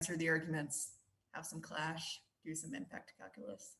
answer the arguments, have some clash, do some impact calculus.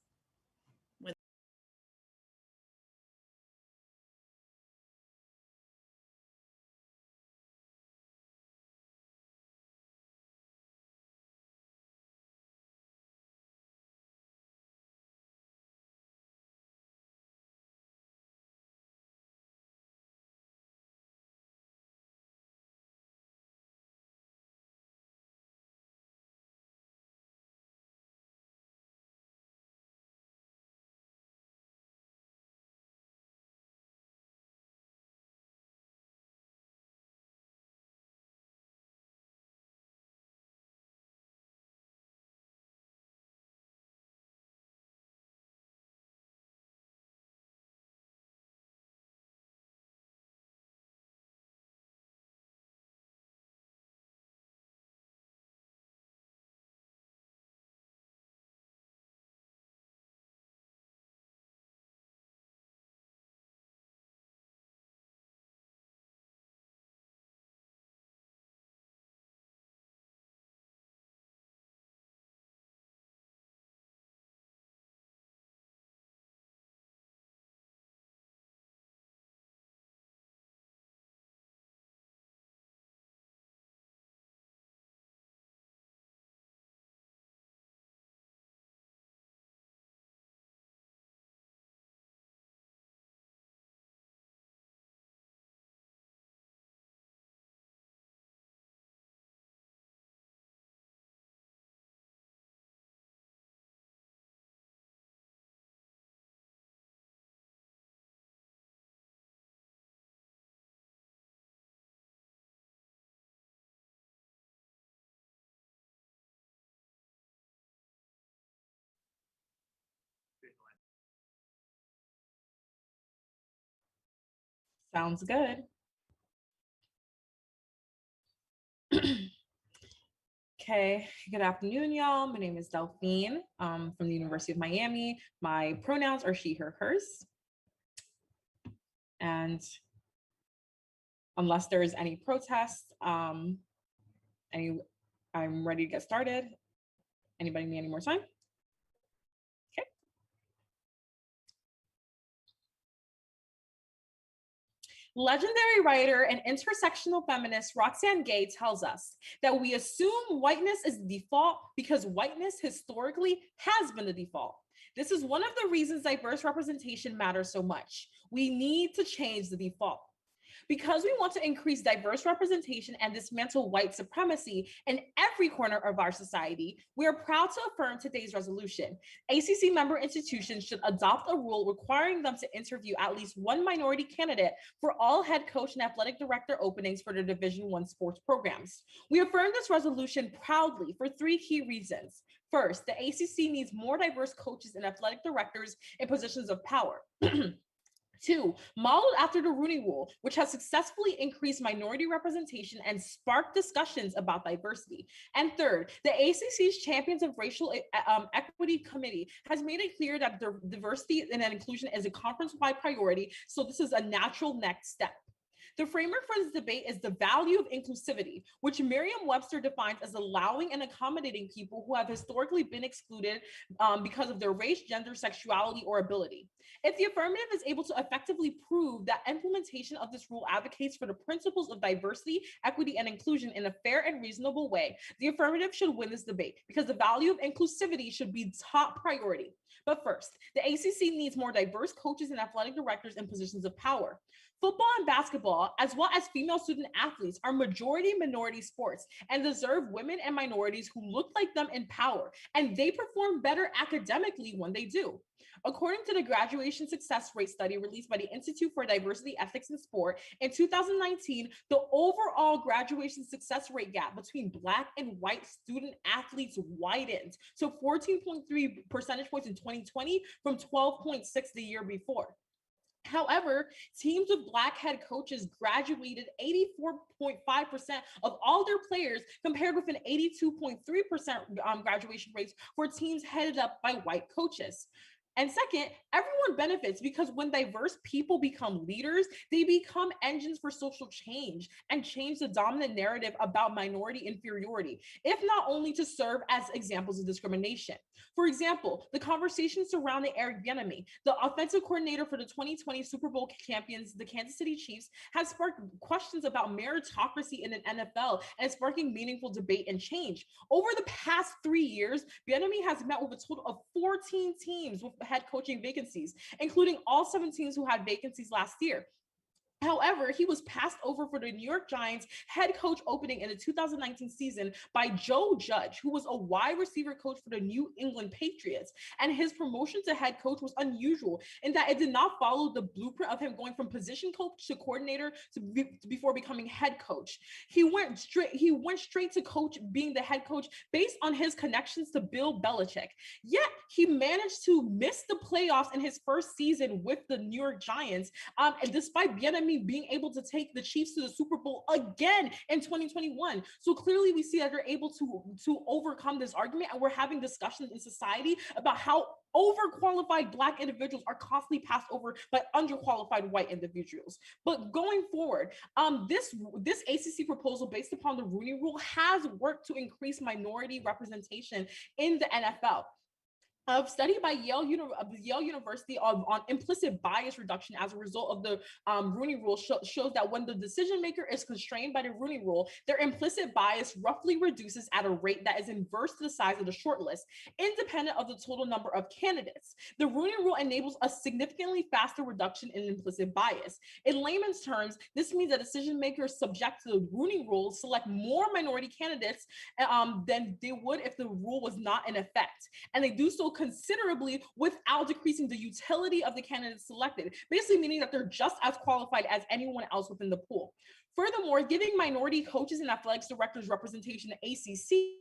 Sounds good. Okay, good afternoon, y'all. My name is Delphine from the University of Miami. My pronouns are she, her, hers. And unless there is any protest, I'm ready to get started. Anybody need any more time? Okay. Legendary writer and intersectional feminist Roxane Gay tells us that we assume whiteness is the default because whiteness historically has been the default. This is one of the reasons diverse representation matters so much. We need to change the default. Because we want to increase diverse representation and dismantle white supremacy in every corner of our society, we are proud to affirm today's resolution. ACC member institutions should adopt a rule requiring them to interview at least one minority candidate for all head coach and athletic director openings for their Division I sports programs. We affirm this resolution proudly for three key reasons. First, the ACC needs more diverse coaches and athletic directors in positions of power. Two, modeled after the Rooney Rule, which has successfully increased minority representation and sparked discussions about diversity. And third, the ACC's Champions of Racial Equity Committee has made it clear that diversity and inclusion is a conference-wide priority, so this is a natural next step. The framework for this debate is the value of inclusivity, which Merriam-Webster defines as allowing and accommodating people who have historically been excluded because of their race, gender, sexuality, or ability. If the affirmative is able to effectively prove that implementation of this rule advocates for the principles of diversity, equity, and inclusion in a fair and reasonable way, the affirmative should win this debate because the value of inclusivity should be top priority. But first, the ACC needs more diverse coaches and athletic directors in positions of power. Football and basketball, as well as female student athletes, are majority minority sports and deserve women and minorities who look like them in power, and they perform better academically when they do. According to the graduation success rate study released by the Institute for Diversity, Ethics, and Sport in 2019, the overall graduation success rate gap between Black and white student athletes widened to 14.3 percentage points in 2020 from 12.6 the year before. However, teams with Black head coaches graduated 84.5% of all their players, compared with an 82.3% graduation rates for teams headed up by white coaches. And second, everyone benefits because when diverse people become leaders, they become engines for social change and change the dominant narrative about minority inferiority, if not only to serve as examples of discrimination. For example, the conversation surrounding Eric Bieniemy, the offensive coordinator for the 2020 Super Bowl champions, the Kansas City Chiefs, has sparked questions about meritocracy in an NFL and is sparking meaningful debate and change. Over the past 3 years, Bieniemy has met with a total of 14 teams with head coaching vacancies, including all 7 teams who had vacancies last year. However, he was passed over for the New York Giants head coach opening in the 2019 season by Joe Judge, who was a wide receiver coach for the New England Patriots. And his promotion to head coach was unusual in that it did not follow the blueprint of him going from position coach to coordinator before becoming head coach. He went straight to coach, being the head coach based on his connections to Bill Belichick. Yet he managed to miss the playoffs in his first season with the New York Giants, and despite Bieniemy being able to take the Chiefs to the Super Bowl again in 2021. So clearly we see that they're able to overcome this argument, and we're having discussions in society about how overqualified Black individuals are constantly passed over by underqualified white individuals. But going forward, this ACC proposal based upon the Rooney Rule has worked to increase minority representation in the NFL. A study by Yale University on implicit bias reduction as a result of the Rooney Rule shows that when the decision maker is constrained by the Rooney Rule, their implicit bias roughly reduces at a rate that is inverse to the size of the shortlist, independent of the total number of candidates. The Rooney Rule enables a significantly faster reduction in implicit bias. In layman's terms, this means that decision makers subject to the Rooney Rule select more minority candidates than they would if the rule was not in effect, and they do so considerably without decreasing the utility of the candidates selected, basically meaning that they're just as qualified as anyone else within the pool. Furthermore, giving minority coaches and athletics directors representation in ACC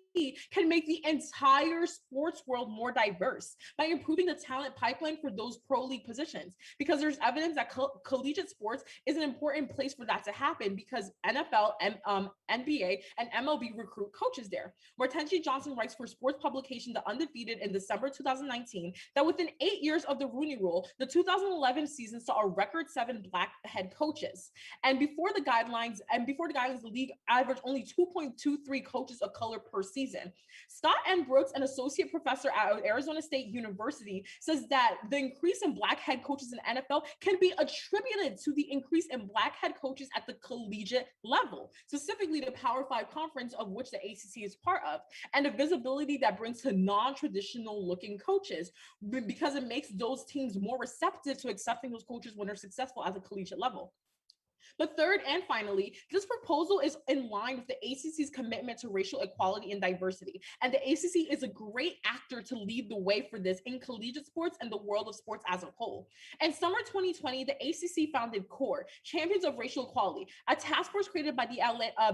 can make the entire sports world more diverse by improving the talent pipeline for those pro league positions, because there's evidence that collegiate sports is an important place for that to happen, because NFL, NBA, and MLB recruit coaches there. Martensi Johnson writes for sports publication The Undefeated in December 2019 that within 8 years of the Rooney Rule, the 2011 season saw a record 7 Black head coaches. And before the guidelines, the league averaged only 2.23 coaches of color per season. Scott N. Brooks, an associate professor at Arizona State University, says that the increase in Black head coaches in the NFL can be attributed to the increase in Black head coaches at the collegiate level, specifically the Power 5 conference of which the ACC is part of, and the visibility that brings to non-traditional looking coaches, because it makes those teams more receptive to accepting those coaches when they're successful at the collegiate level. But third and finally, this proposal is in line with the ACC's commitment to racial equality and diversity. And the ACC is a great actor to lead the way for this in collegiate sports and the world of sports as a whole. In summer 2020, the ACC founded CORE, Champions of Racial Equality, a task force created by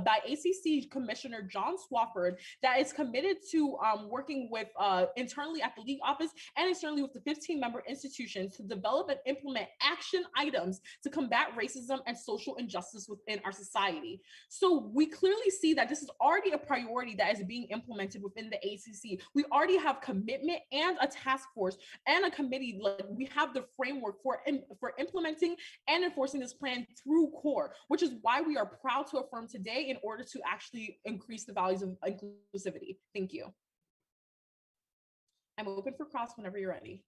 by ACC Commissioner John Swofford that is committed to working with internally at the league office and externally with the 15-member institutions to develop and implement action items to combat racism and social injustice within our society. So we clearly see that this is already a priority that is being implemented within the ACC. We already have commitment and a task force and a committee. Like, we have the framework for implementing and enforcing this plan through CORE, which is why we are proud to affirm today in order to actually increase the values of inclusivity. Thank you. I'm open for cross whenever you're ready.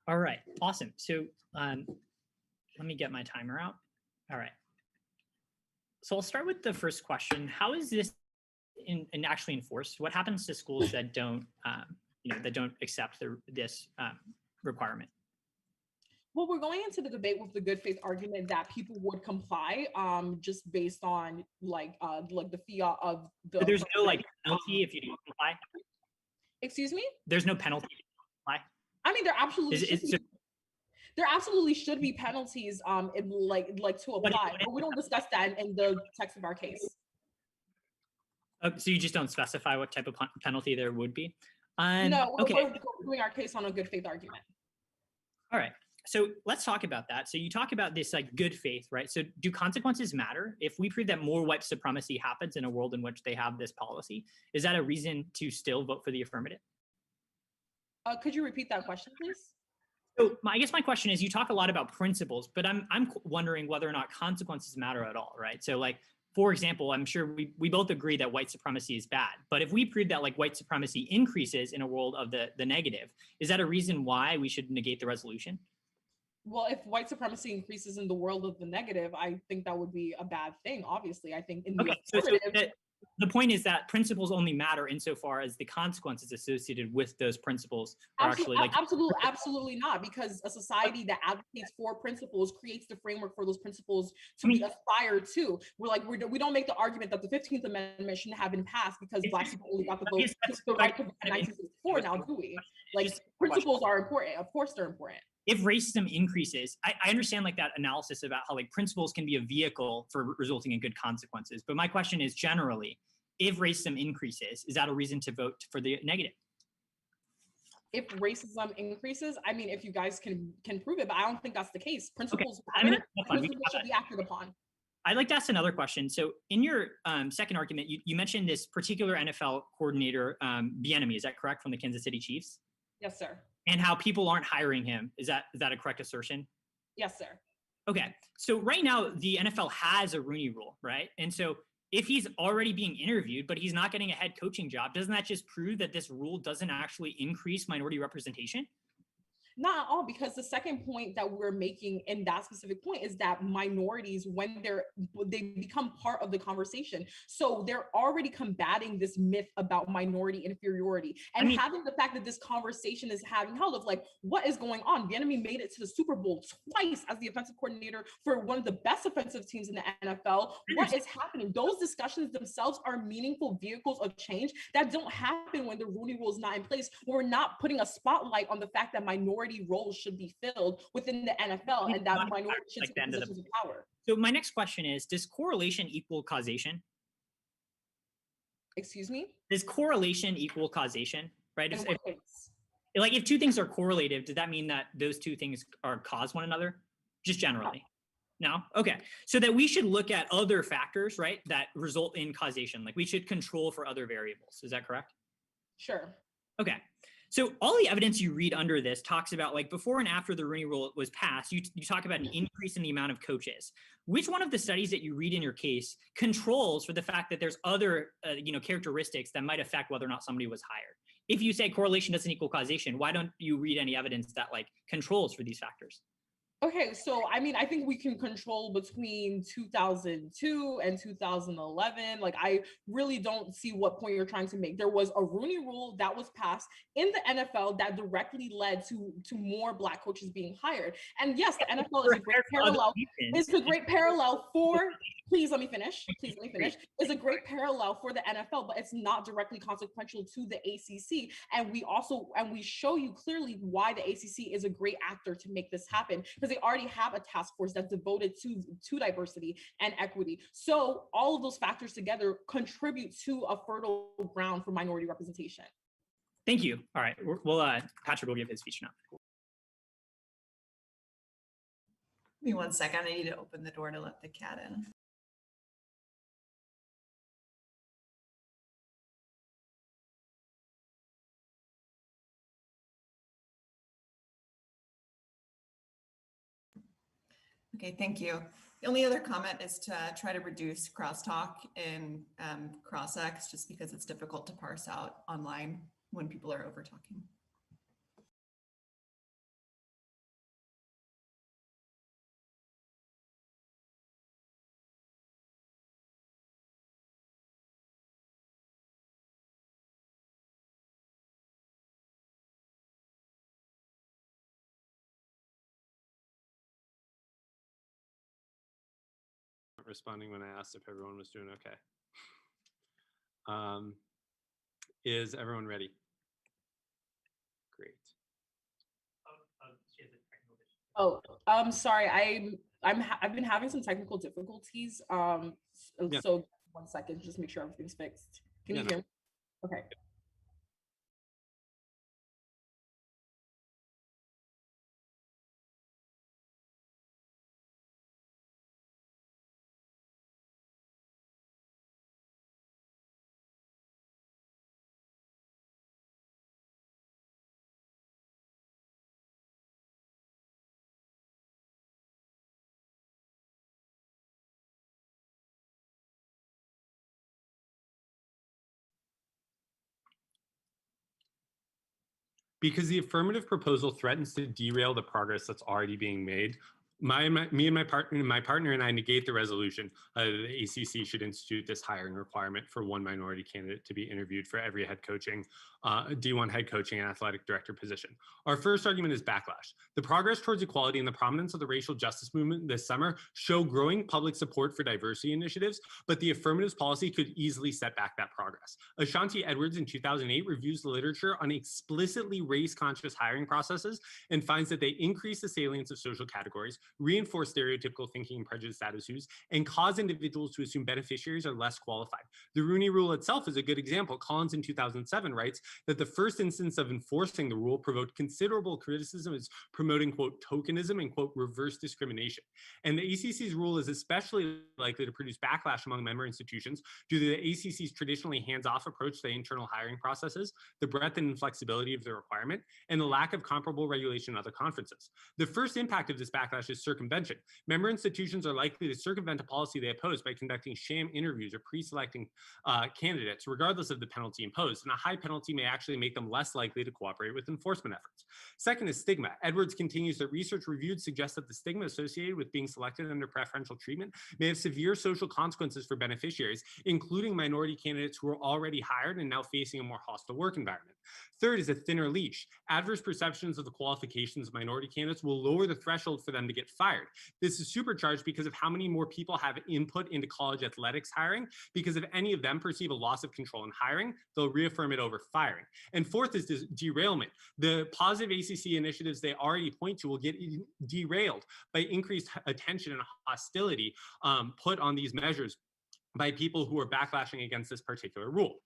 All right, awesome. So let me get my timer out. All right. So I'll start with the first question. How is this actually enforced? What happens to schools that don't, that don't accept this requirement? Well, we're going into the debate with the good faith argument that people would comply, just based on like the fiat of the. But there's no penalty if you don't comply. Excuse me? There's no penalty if you don't comply. I mean, there absolutely should be penalties to apply, but we don't discuss that in the text of our case. So you just don't specify what type of penalty there would be? No, okay. We're doing our case on a good faith argument. All right. So let's talk about that. So you talk about this good faith, right? So do consequences matter? If we prove that more white supremacy happens in a world in which they have this policy, is that a reason to still vote for the affirmative? Could you repeat that question, please? So I guess my question is, you talk a lot about principles, but I'm wondering whether or not consequences matter at all, right? So like, for example, I'm sure we both agree that white supremacy is bad, but if we prove that like white supremacy increases in a world of the negative, is that a reason why we should negate the resolution? Well, if white supremacy increases in the world of the negative, I think that would be a bad thing. Obviously, I think in the Okay, so the point is that principles only matter insofar as the consequences associated with those principles are actually like absolutely not, because a society that advocates for principles creates the framework for those principles to I mean, be aspired to. We don't make the argument that the 15th Amendment shouldn't have been passed because Black people only got the vote, the right to vote in 1964. Now, do we? Like, principles are important. Of course, they're important. If racism increases, I understand like that analysis about how like principles can be a vehicle for resulting in good consequences. But my question is generally, if racism increases, is that a reason to vote for the negative? If racism increases, I mean, if you guys can prove it, but I don't think that's the case. Principles, okay. I mean, principles should be acted upon. I'd like to ask another question. So in your second argument, you mentioned this particular NFL coordinator, Bieniemy, is that correct, from the Kansas City Chiefs? Yes, sir. And how people aren't hiring him. Is that a correct assertion? Yes, sir. Okay. So right now the NFL has a Rooney Rule, right? And so if he's already being interviewed, but he's not getting a head coaching job, doesn't that just prove that this rule doesn't actually increase minority representation? Not at all, because the second point that we're making in that specific point is that minorities, when they become part of the conversation, so they're already combating this myth about minority inferiority, and having the fact that this conversation is having held of like, what is going on? Bieniemy made it to the Super Bowl twice as the offensive coordinator for one of the best offensive teams in the NFL. What is happening? Those discussions themselves are meaningful vehicles of change that don't happen when the Rooney Rule is not in place. We're not putting a spotlight on the fact that minority roles should be filled within the NFL and that minority should take positions of power. So my next question is, does correlation equal causation? Excuse me? Does correlation equal causation, right? Like if two things are correlative, does that mean that those two things are cause one another? Just generally? No? Okay. So that we should look at other factors, right, that result in causation. Like we should control for other variables. Is that correct? Sure. Okay. So all the evidence you read under this talks about like before and after the Rooney Rule was passed, you talk about an increase in the amount of coaches. Which one of the studies that you read in your case controls for the fact that there's other characteristics that might affect whether or not somebody was hired? If you say correlation doesn't equal causation, why don't you read any evidence that like controls for these factors? Okay, so I mean, I think we can control between 2002 and 2011. Like, I really don't see what point you're trying to make. There was a Rooney Rule that was passed in the NFL that directly led to more Black coaches being hired. And yes, the NFL is a great parallel. It's a great parallel for. Please let me finish. Please let me finish. It's a great parallel for the NFL, but it's not directly consequential to the ACC. And we show you clearly why the ACC is a great actor to make this happen, because they already have a task force that's devoted to diversity and equity. So all of those factors together contribute to a fertile ground for minority representation. Thank you. All right. Well, Patrick will give his speech now. Give me 1 second. I need to open the door to let the cat in. Okay, thank you. The only other comment is to try to reduce crosstalk in cross-ex, just because it's difficult to parse out online when people are over talking. Responding when I asked if everyone was doing okay. Is everyone ready? Great. Oh, sorry. I've been having some technical difficulties. So 1 second, just make sure everything's fixed. Can you hear me? Okay. Because the affirmative proposal threatens to derail the progress that's already being made, me and my partner and I negate the resolution. The ACC should institute this hiring requirement for one minority candidate to be interviewed for every head coaching, D1 head coaching and athletic director position. Our first argument is backlash. The progress towards equality and the prominence of the racial justice movement this summer show growing public support for diversity initiatives, but the affirmative policy could easily set back that progress. Ashanti Edwards in 2008 reviews the literature on explicitly race-conscious hiring processes and finds that they increase the salience of social categories, reinforce stereotypical thinking and prejudiced attitudes, and cause individuals to assume beneficiaries are less qualified. The Rooney Rule itself is a good example. Collins in 2007 writes that the first instance of enforcing the rule provoked considerable criticism as promoting, quote, tokenism and, quote, reverse discrimination. And the ACC's rule is especially likely to produce backlash among member institutions due to the ACC's traditionally hands-off approach to the internal hiring processes, the breadth and inflexibility of the requirement, and the lack of comparable regulation in other conferences. The first impact of this backlash is circumvention. Member institutions are likely to circumvent a policy they oppose by conducting sham interviews or pre-selecting candidates, regardless of the penalty imposed, and a high penalty may actually make them less likely to cooperate with enforcement efforts. Second is stigma. Edwards continues that research reviewed suggests that the stigma associated with being selected under preferential treatment may have severe social consequences for beneficiaries, including minority candidates who are already hired and now facing a more hostile work environment. Third is a thinner leash. Adverse perceptions of the qualifications of minority candidates will lower the threshold for them to get fired. This is supercharged because of how many more people have input into college athletics hiring, because if any of them perceive a loss of control in hiring, they'll reaffirm it over firing. And fourth is this derailment. The positive ACC initiatives they already point to will get derailed by increased attention and hostility put on these measures by people who are backlashing against this particular rule.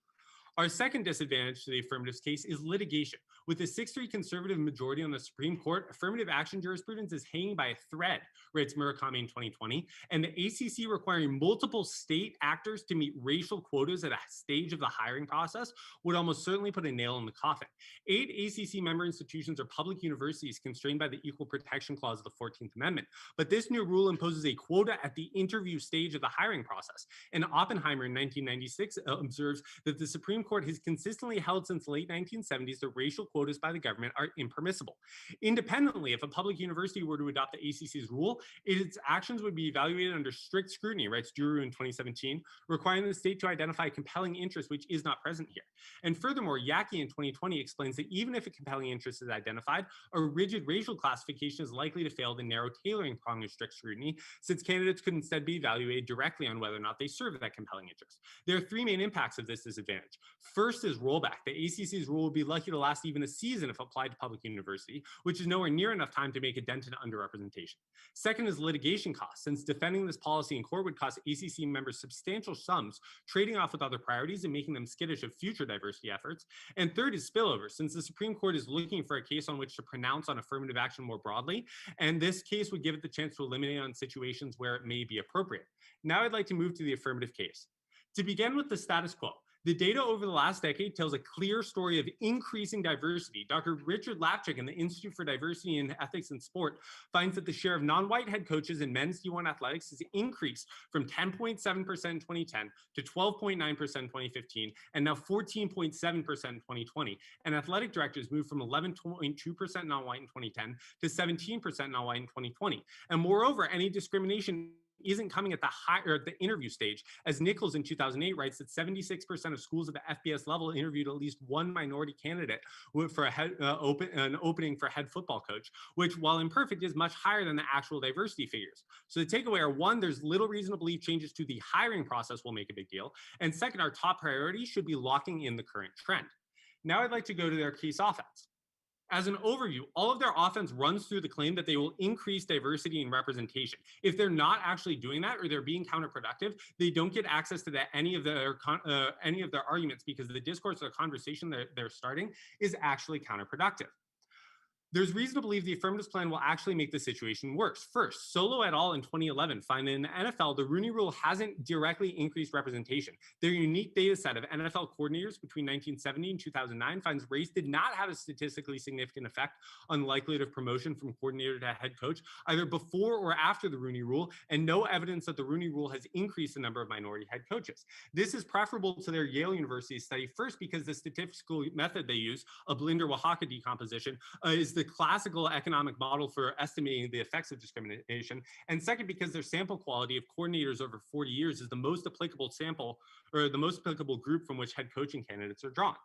Our second disadvantage to the affirmative case is litigation. With a 6-3 conservative majority on the Supreme Court, affirmative action jurisprudence is hanging by a thread, writes Murakami in 2020, and the ACC requiring multiple state actors to meet racial quotas at a stage of the hiring process would almost certainly put a nail in the coffin. 8 ACC member institutions are public universities constrained by the Equal Protection Clause of the 14th Amendment, but this new rule imposes a quota at the interview stage of the hiring process. And Oppenheimer in 1996 observes that the Supreme Court has consistently held since the late 1970s that racial quotas by the government are impermissible. Independently, if a public university were to adopt the ACC's rule, its actions would be evaluated under strict scrutiny, writes Duru in 2017, requiring the state to identify a compelling interest which is not present here. And furthermore, Yaki in 2020 explains that even if a compelling interest is identified, a rigid racial classification is likely to fail the narrow tailoring prong of strict scrutiny, since candidates could instead be evaluated directly on whether or not they serve that compelling interest. There are 3 main impacts of this disadvantage. First is rollback. The ACC's rule would be likely to last even a season if applied to public university, which is nowhere near enough time to make a dent in underrepresentation. Second is litigation costs, since defending this policy in court would cost ACC members substantial sums, trading off with other priorities and making them skittish of future diversity efforts. And third is spillover, since the Supreme Court is looking for a case on which to pronounce on affirmative action more broadly, and this case would give it the chance to eliminate on situations where it may be appropriate. Now I'd like to move to the affirmative case. To begin with the status quo, the data over the last decade tells a clear story of increasing diversity. Dr. Richard Lapchick in the Institute for Diversity in Ethics in Sport finds that the share of non-white head coaches in men's D1 athletics has increased from 10.7% in 2010 to 12.9% in 2015, and now 14.7% in 2020. And athletic directors moved from 11.2% non-white in 2010 to 17% non-white in 2020. And moreover, any discrimination isn't coming at the interview stage, as Nichols in 2008 writes that 76% of schools at the FBS level interviewed at least one minority candidate for an opening for head football coach, which, while imperfect, is much higher than the actual diversity figures. So the takeaway are: 1, there's little reason to believe changes to the hiring process will make a big deal, and second, our top priority should be locking in the current trend. Now I'd like to go to their case offense. As an overview, all of their offense runs through the claim that they will increase diversity and representation. If they're not actually doing that, or they're being counterproductive, they don't get access to any of their arguments, because the discourse or conversation that they're starting is actually counterproductive. There's reason to believe the affirmatives plan will actually make the situation worse. First, Solo et al. In 2011 find that in the NFL, the Rooney Rule hasn't directly increased representation. Their unique data set of NFL coordinators between 1970 and 2009 finds race did not have a statistically significant effect on likelihood of promotion from coordinator to head coach, either before or after the Rooney Rule, and no evidence that the Rooney Rule has increased the number of minority head coaches. This is preferable to their Yale University study, first because the statistical method they use, a Blinder-Oaxaca decomposition, is the classical economic model for estimating the effects of discrimination, and second because their sample quality of coordinators over 40 years is the most applicable sample, or the most applicable group from which head coaching candidates are drawn.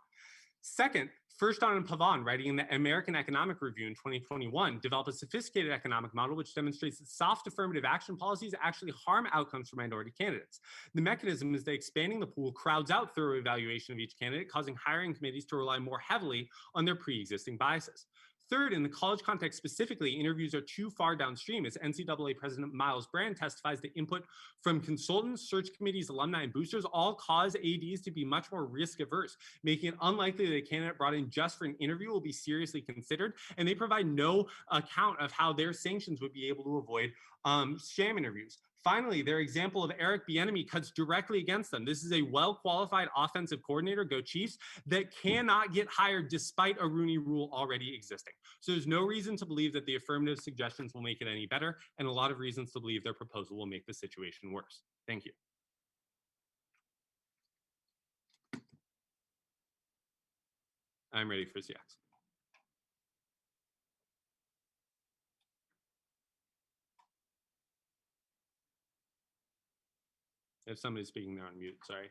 Second, Furshton and Pavan, writing in the American Economic Review in 2021, develop a sophisticated economic model which demonstrates that soft affirmative action policies actually harm outcomes for minority candidates. The mechanism is that expanding the pool crowds out thorough evaluation of each candidate, causing hiring committees to rely more heavily on their pre-existing biases. Third, in the college context specifically, interviews are too far downstream, as NCAA President Miles Brand testifies that input from consultants, search committees, alumni, and boosters all cause ADs to be much more risk averse, making it unlikely that a candidate brought in just for an interview will be seriously considered, and they provide no account of how their sanctions would be able to avoid sham interviews. Finally, their example of Eric Bieniemy cuts directly against them. This is a well-qualified offensive coordinator, go Chiefs, that cannot get hired despite a Rooney Rule already existing. So there's no reason to believe that the affirmative suggestions will make it any better, and a lot of reasons to believe their proposal will make the situation worse. Thank you. I'm ready for CX. If somebody's speaking, they're on mute, sorry.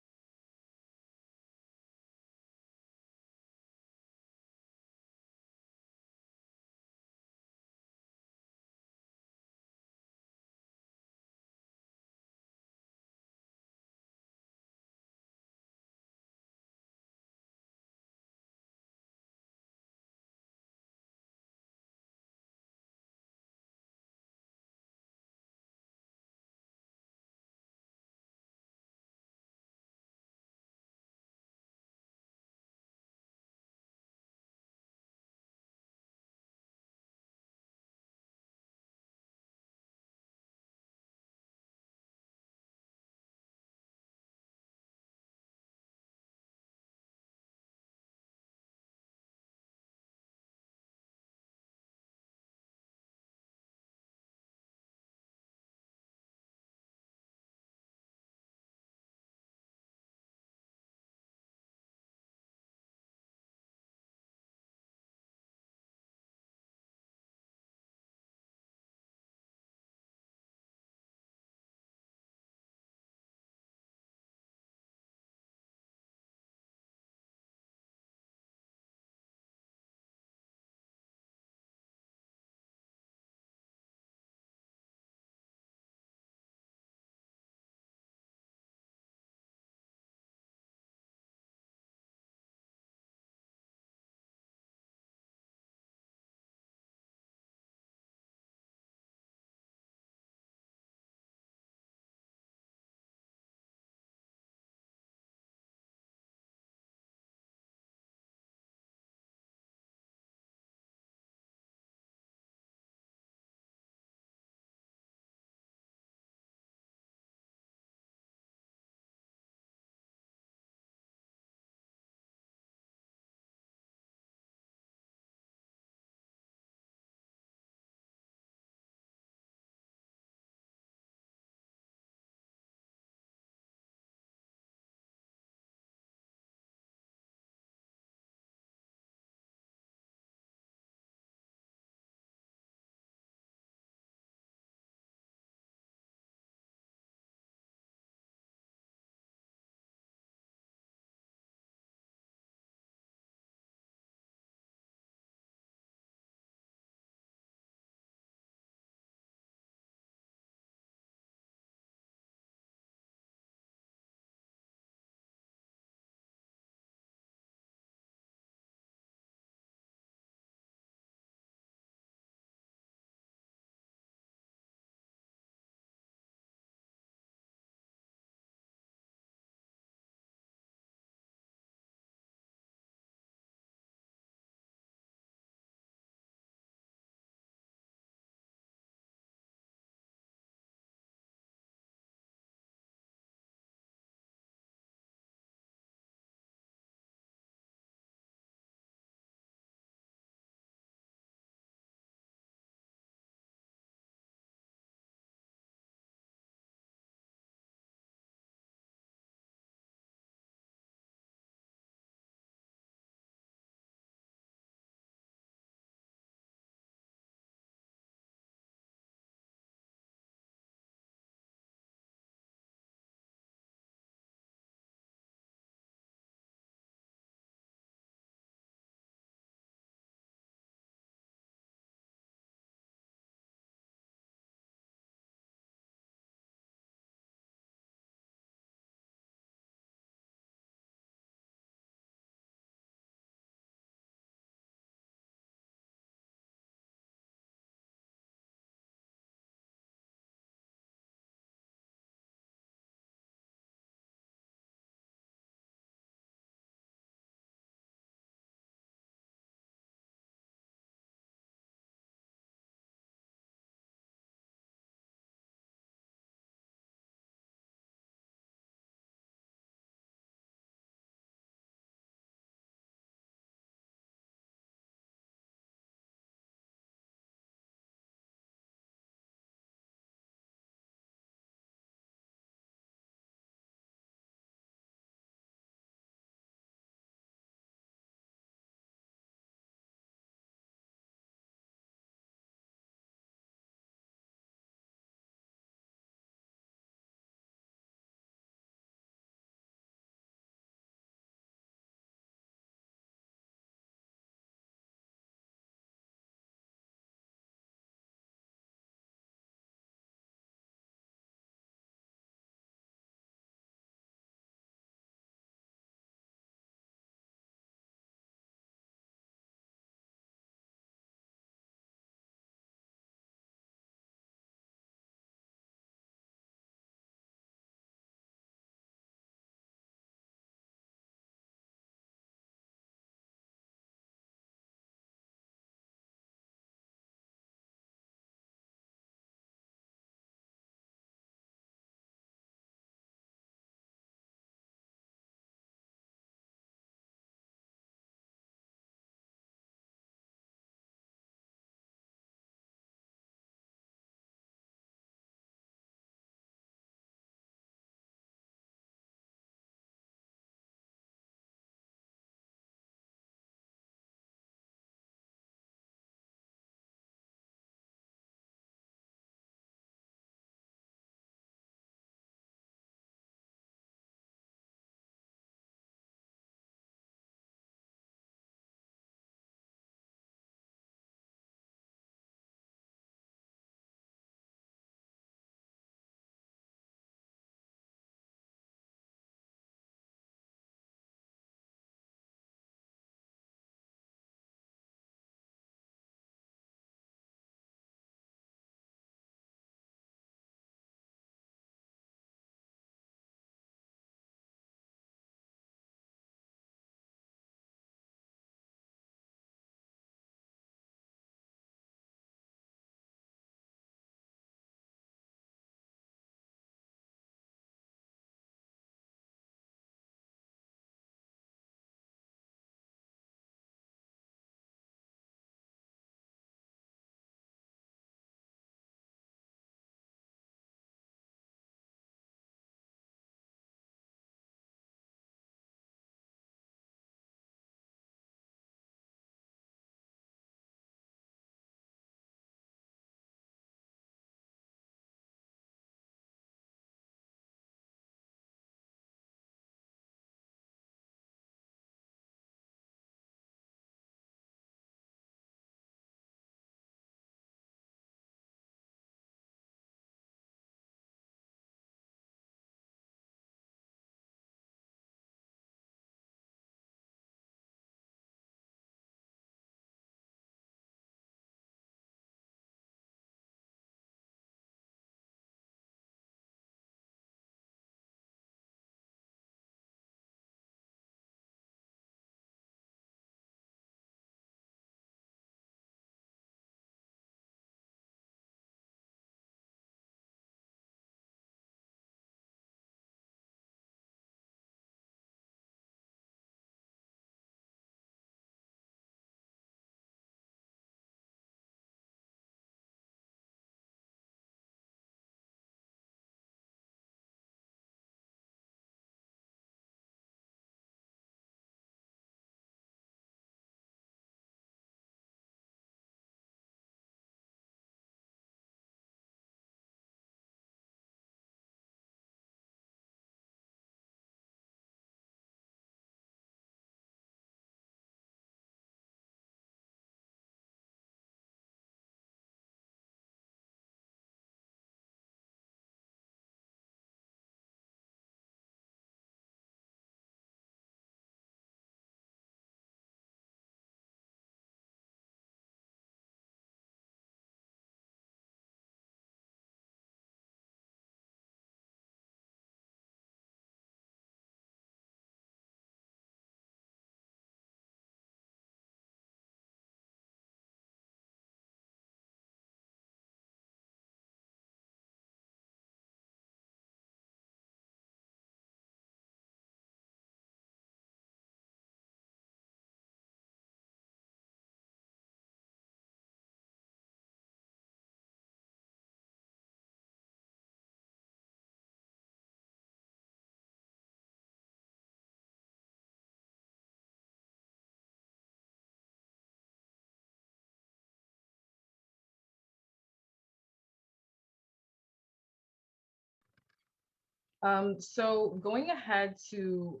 So going ahead to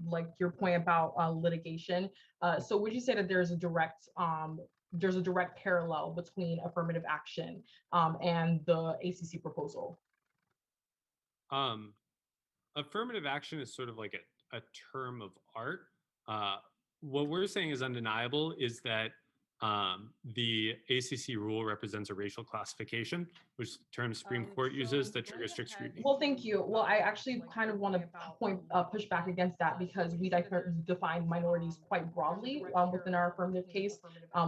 like your point about litigation, so would you say that there's a direct parallel between affirmative action and the ACC proposal? Affirmative action is sort of like a term of art. What we're saying is undeniable is that the ACC rule represents a racial classification, which the term Supreme Court uses that triggers strict scrutiny. Well, thank you. Well, I actually kind of want to push back against that because we define minorities quite broadly within our affirmative case.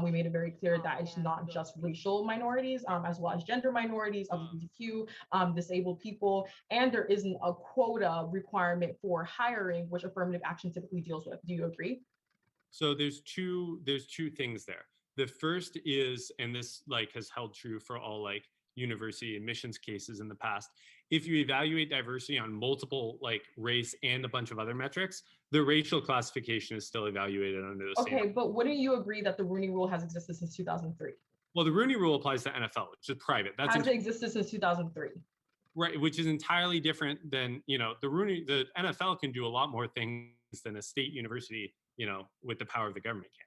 We made it very clear that it's not just racial minorities, as well as gender minorities, LGBTQ, disabled people, and there isn't a quota requirement for hiring, which affirmative action typically deals with. Do you agree? So there's two things there. The first is, and this like has held true for all like university admissions cases in the past, if you evaluate diversity on multiple like race and a bunch of other metrics, the racial classification is still evaluated under the same. Okay, but wouldn't you agree that the Rooney Rule has existed since 2003? Well, the Rooney Rule applies to NFL, which is private. That's has it existed since 2003? Right, which is entirely different than, the NFL can do a lot more things than a state university, with the power of the government can.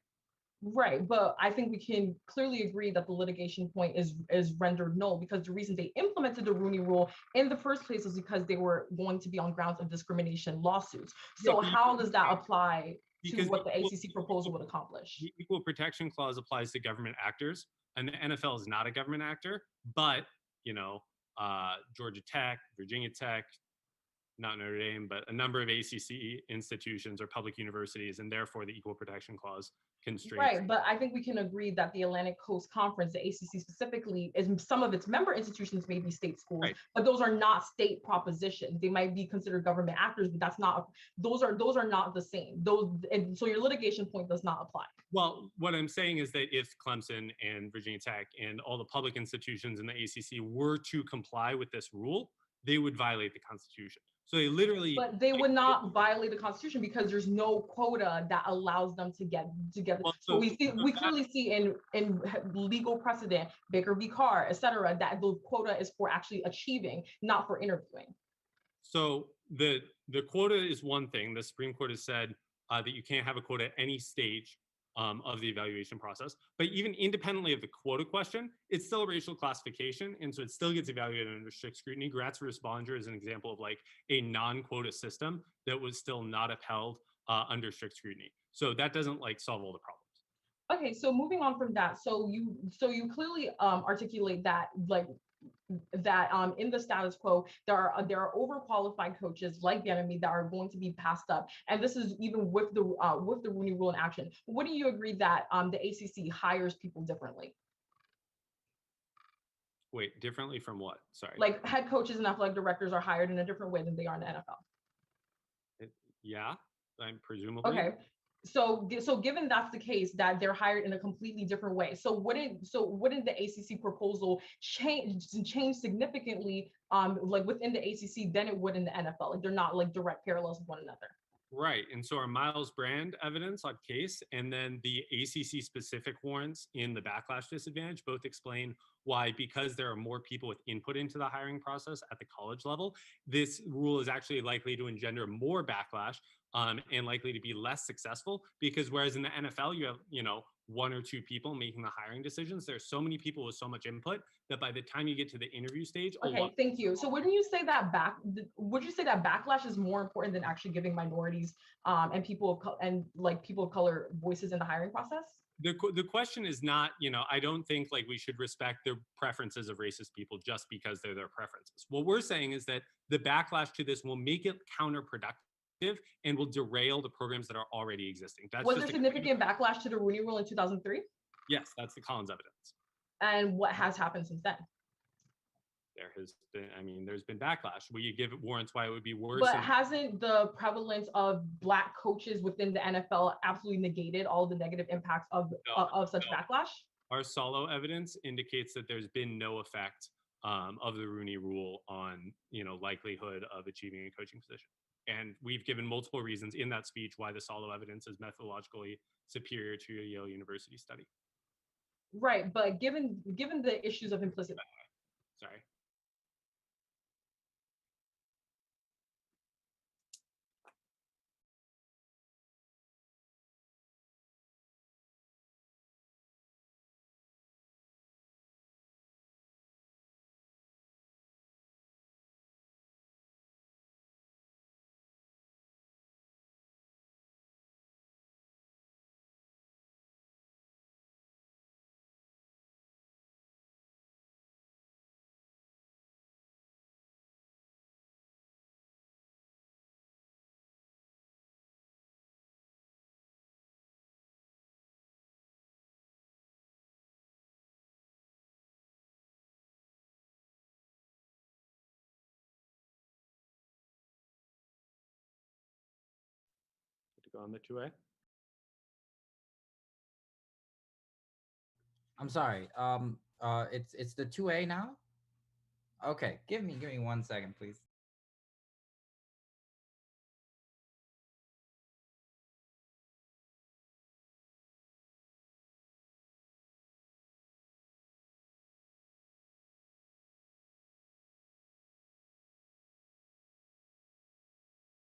Right, but I think we can clearly agree that the litigation point is rendered null because the reason they implemented the Rooney Rule in the first place was because they were going to be on grounds of discrimination lawsuits. So how does that apply to what the ACC proposal would accomplish? The Equal Protection Clause applies to government actors, and the NFL is not a government actor, but, Georgia Tech, Virginia Tech, not Notre Dame, but a number of ACC institutions are public universities, and therefore the Equal Protection Clause constraints. Right, but I think we can agree that the Atlantic Coast Conference, the ACC specifically, is some of its member institutions may be state schools, right, but those are not state propositions. They might be considered government actors, but that's not. Those are not the same. And so your litigation point does not apply. Well, what I'm saying is that if Clemson and Virginia Tech and all the public institutions in the ACC were to comply with this rule, they would violate the Constitution. So they literally. But they would not violate the Constitution because there's no quota that allows them to get together. Well, so we clearly see in legal precedent, Baker v. Carr, et cetera, that the quota is for actually achieving, not for interviewing. So the quota is one thing. The Supreme Court has said that you can't have a quota at any stage of the evaluation process. But even independently of the quota question, it's still a racial classification. And so it still gets evaluated under strict scrutiny. Gratz versus Bollinger is an example of like a non-quota system that was still not upheld under strict scrutiny. So that doesn't like solve all the problems. Okay, so moving on from that, so you clearly articulate that in the status quo there are overqualified coaches like Bienemy that are going to be passed up, and this is even with the Rooney Rule in action. Wouldn't you agree that the ACC hires people differently? Wait, differently from what? Sorry. Like head coaches and athletic directors are hired in a different way than they are in the NFL. Yeah, I'm presumably. Okay. So given that's the case, that they're hired in a completely different way, so wouldn't the ACC proposal change significantly like within the ACC than it would in the NFL? Like they're not like direct parallels with one another. Right, and so our Miles Brand evidence on case and then the ACC specific warrants in the backlash disadvantage both explain why, because there are more people with input into the hiring process at the college level, this rule is actually likely to engender more backlash and likely to be less successful, because whereas in the NFL, you have, one or two people making the hiring decisions, there's so many people with so much input that by the time you get to the interview stage. Okay, thank you. So wouldn't you say that would you say that backlash is more important than actually giving minorities and people of color voices in the hiring process? The question is not, I don't think like we should respect the preferences of racist people just because they're their preferences. What we're saying is that the backlash to this will make it counterproductive and will derail the programs that are already existing. Was there significant backlash to the Rooney Rule in 2003? Yes, that's the Collins evidence. And what has happened since then? There's been backlash. Will you give it warrants why it would be worse? But hasn't the prevalence of Black coaches within the NFL absolutely negated all the negative impacts of such backlash? Our solo evidence indicates that there's been no effect of the Rooney Rule on, likelihood of achieving a coaching position. And we've given multiple reasons in that speech why the solo evidence is methodologically superior to a Yale University study. Right, but given the issues of implicit. Sorry. go on the 2A? I'm sorry. It's the 2A now. Okay, give me 1 second, please.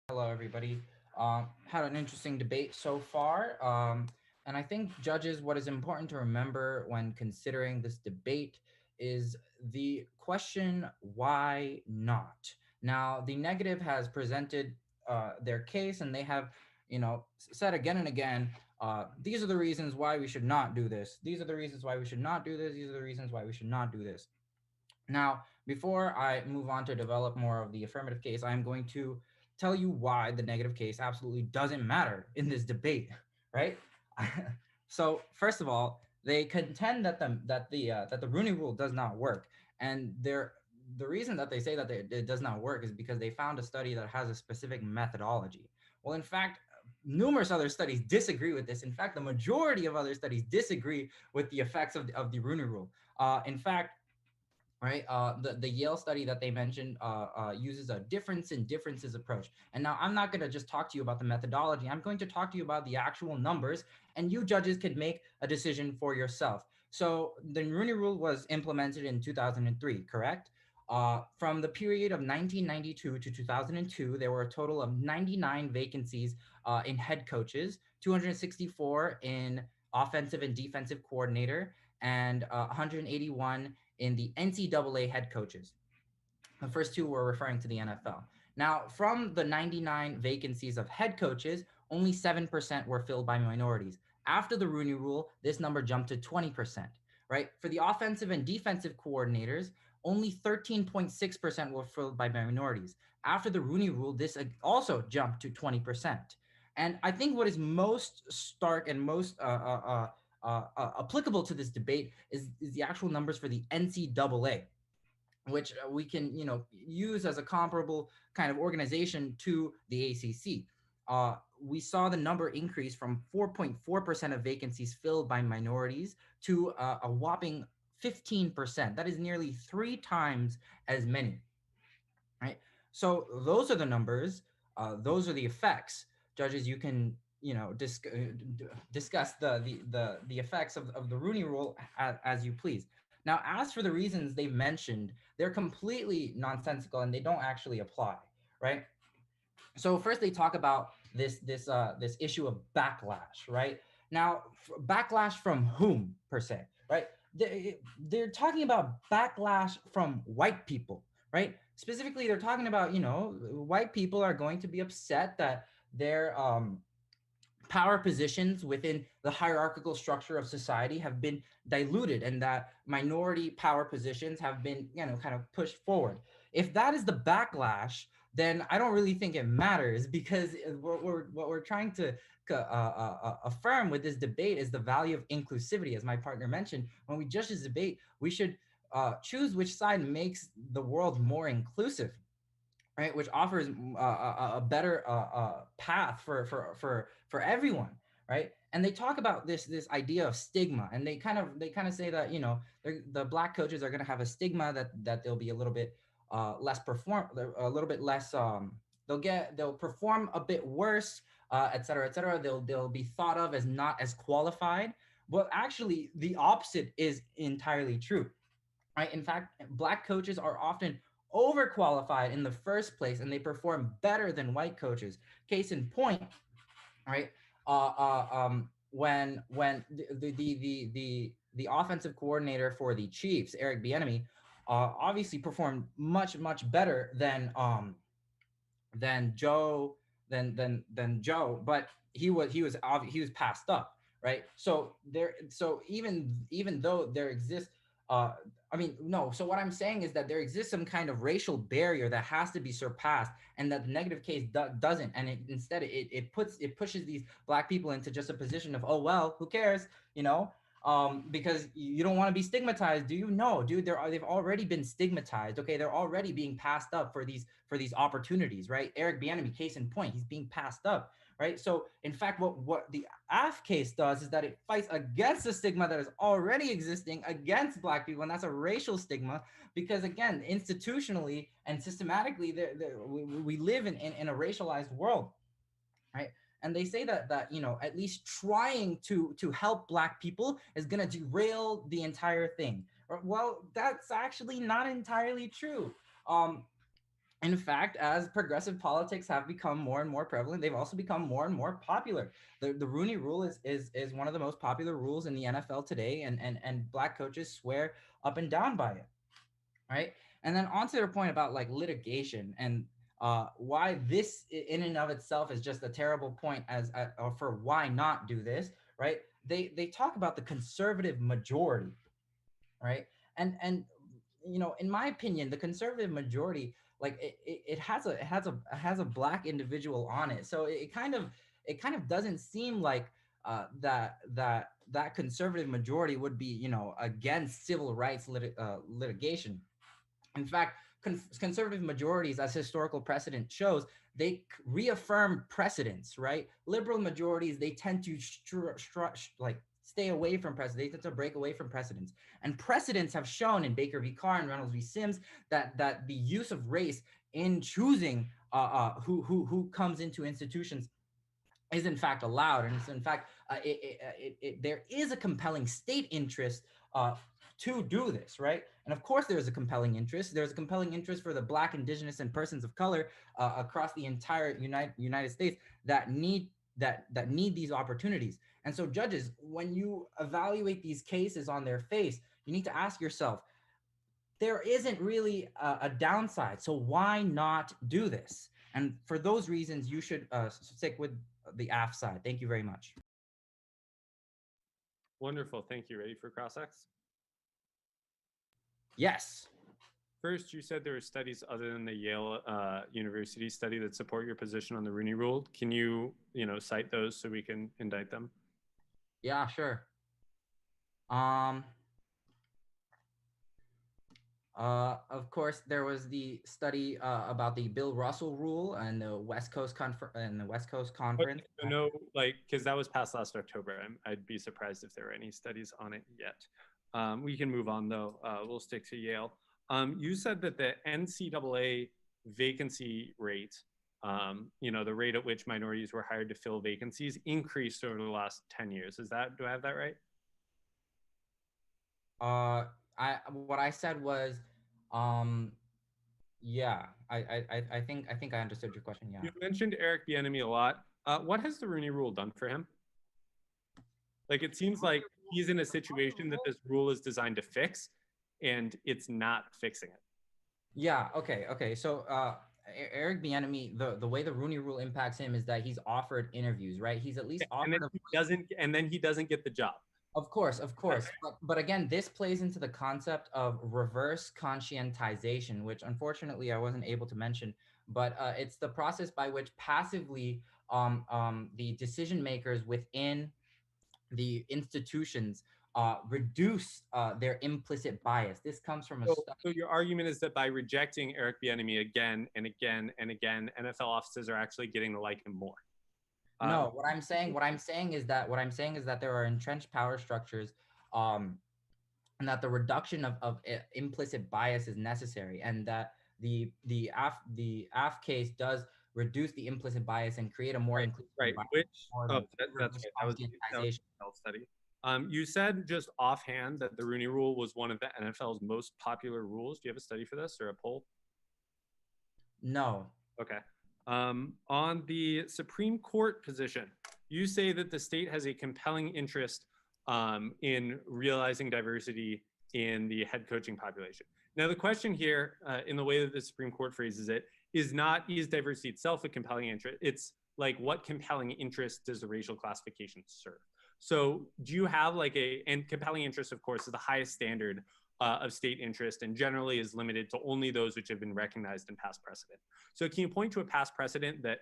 Hello, everybody. Had an interesting debate so far. And I think, judges, what is important to remember when considering this debate is the question, why not? Now, the negative has presented their case, and they have, said again and again, these are the reasons why we should not do this. These are the reasons why we should not do this. These are the reasons why we should not do this. Now, before I move on to develop more of the affirmative case, I'm going to tell you why the negative case absolutely doesn't matter in this debate, right? So first of all, they contend that the Rooney Rule does not work, and the reason that they say that it does not work is because they found a study that has a specific methodology. Well, in fact, numerous other studies disagree with this. In fact, the majority of other studies disagree with the effects of the Rooney Rule. In fact, right? The Yale study that they mentioned uses a difference in differences approach. And now I'm not going to just talk to you about the methodology. I'm going to talk to you about the actual numbers, and you judges could make a decision for yourself. So the Rooney Rule was implemented in 2003, correct? From the period of 1992 to 2002, there were a total of 99 vacancies in head coaches, 264 in offensive and defensive coordinator, and 181 in the NCAA head coaches. The first two were referring to the NFL. Now, from the 99 vacancies of head coaches, only 7% were filled by minorities. After the Rooney Rule, this number jumped to 20%, right? For the offensive and defensive coordinators, only 13.6% were filled by minorities. After the Rooney Rule, this also jumped to 20%. And I think what is most stark and most applicable to this debate is the actual numbers for the NCAA, which we can use as a comparable kind of organization to the ACC. We saw the number increase from 4.4% of vacancies filled by minorities to a whopping 15%. That is nearly 3 times as many, right? So those are the numbers. Those are the effects. Judges, you can discuss the effects of the Rooney Rule as you please. Now, as for the reasons they've mentioned, they're completely nonsensical and they don't actually apply, right? So first, they talk about this issue of backlash, right? Now, backlash from whom per se, right? They're talking about backlash from white people, right? Specifically, they're talking about white people are going to be upset that their power positions within the hierarchical structure of society have been diluted and that minority power positions have been, kind of pushed forward. If that is the backlash, then I don't really think it matters, because what we're trying to affirm with this debate is the value of inclusivity. As my partner mentioned, when we judge this debate, we should choose which side makes the world more inclusive, right? Which offers a better path for everyone, right? And they talk about this idea of stigma, and they kind of say that the black coaches are going to have a stigma that they'll be a little bit less they'll perform a bit worse, et cetera, et cetera. They'll be thought of as not as qualified. But actually, the opposite is entirely true, right? In fact, black coaches are often overqualified in the first place, and they perform better than white coaches. Case in point, right? When the offensive coordinator for the Chiefs, Eric Bieniemy, obviously performed much better than Joe, but he was passed up, right? So even though there exists, so what I'm saying is that there exists some kind of racial barrier that has to be surpassed, and that the negative case doesn't, and it pushes these black people into just a position of, oh well, who cares, because you don't want to be stigmatized. Do you know, dude? They've already been stigmatized. Okay, they're already being passed up for these opportunities, right? Eric Bieniemy, case in point, he's being passed up, right? So in fact, what the Acc case does is that it fights against the stigma that is already existing against Black people, and that's a racial stigma. Because again, institutionally and systematically, we live in a racialized world, right? And they say that at least trying to help Black people is going to derail the entire thing. Well, that's actually not entirely true. In fact, as progressive politics have become more and more prevalent, they've also become more and more popular. The Rooney Rule is one of the most popular rules in the NFL today, and Black coaches swear up and down by it, right? And then on to their point about like litigation and why this in and of itself is just a terrible point for why not do this, right? They talk about the conservative majority, right? And in my opinion, the conservative majority, like it has a Black individual on it, so it kind of doesn't seem like that conservative majority would be against civil rights litigation. In fact, conservative majorities, as historical precedent shows, they reaffirm precedents, right? Liberal majorities, they tend to stay away from precedents. They tend to break away from precedents. And precedents have shown in Baker v. Carr and Reynolds v. Sims that the use of race in choosing who comes into institutions is in fact allowed. And it's in fact, there is a compelling state interest to do this, right? And of course, there is a compelling interest. There's a compelling interest for the Black, Indigenous, and persons of color across the entire United States that need these opportunities. And so, judges, when you evaluate these cases on their face, you need to ask yourself, there isn't really a downside. So why not do this? And for those reasons, you should stick with the Acc side. Thank you very much. Wonderful. Thank you. Ready for cross-ex? Yes. First, you said there are studies other than the Yale University study that support your position on the Rooney Rule. Can you, cite those so we can indict them? Yeah, sure. Of course, there was the study about the Bill Russell Rule and the West Coast Conference. No, because that was passed last October. I'd be surprised if there were any studies on it yet. We can move on though. We'll stick to Yale. You said that the NCAA vacancy rate, the rate at which minorities were hired to fill vacancies, increased over the last 10 years. Do I have that right? What I said was, yeah, I think I understood your question. Yeah. You mentioned Eric Bieniemy a lot. What has the Rooney Rule done for him? It seems like he's in a situation that this rule is designed to fix, and it's not fixing it. Yeah. Okay. So, Eric Bieniemy, the way the Rooney Rule impacts him is that he's offered interviews, right? He's at least offered. And then he doesn't get the job. Of course. But again, this plays into the concept of reverse conscientization, which unfortunately I wasn't able to mention, but it's the process by which passively the decision makers within the institutions reduce their implicit bias. This comes from So your argument is that by rejecting Eric Bieniemy again and again and again, NFL offices are actually getting to like him more. No, what I'm saying is that there are entrenched power structures, and that the reduction of implicit bias is necessary, and that the Acc case does reduce the implicit bias and create a more inclusive environment. That's right. That was a study. You said just offhand that the Rooney Rule was one of the NFL's most popular rules. Do you have a study for this or a poll? No. Okay. On the Supreme Court position, you say that the state has a compelling interest in realizing diversity in the head coaching population. Now, the question here, in the way that the Supreme Court phrases it, is not, is diversity itself a compelling interest? It's like, what compelling interest does the racial classification serve? So do you have and compelling interest, of course, is the highest standard of state interest and generally is limited to only those which have been recognized in past precedent. So can you point to a past precedent that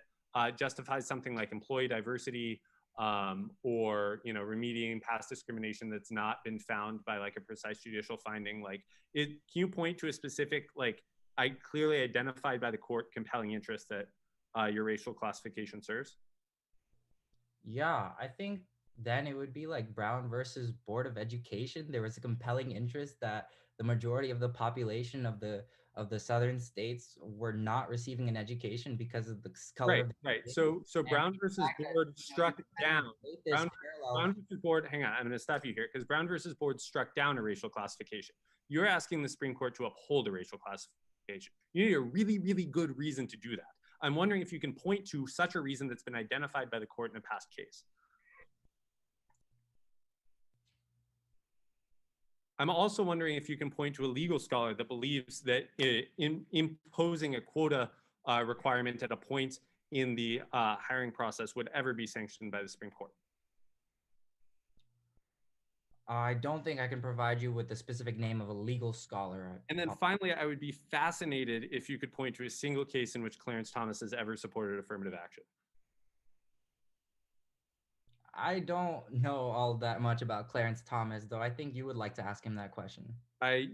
justifies something like employee diversity or, you know, remediating past discrimination that's not been found by like a precise judicial finding. Like, can you point to a specific, like, I clearly identified by the court compelling interest that your racial classification serves? Yeah, I think then it would be like Brown versus Board of Education. There was a compelling interest that the majority of the population of the southern states were not receiving an education because of the color of their Right. skin. So And Brown the versus fact that, Board you struck can down. relate this parallel. Brown versus Board, hang on, I'm going to stop you here, because Brown versus Board struck down a racial classification. You're asking the Supreme Court to uphold a racial classification. You need a really, really good reason to do that. I'm wondering if you can point to such a reason that's been identified by the court in a past case. I'm also wondering if you can point to a legal scholar that believes that in imposing a quota requirement at a point in the hiring process would ever be sanctioned by the Supreme Court. I don't think I can provide you with the specific name of a legal scholar. And then finally, I would be fascinated if you could point to a single case in which Clarence Thomas has ever supported affirmative action. I don't know all that much about Clarence Thomas, though I think you would like to ask him that question. I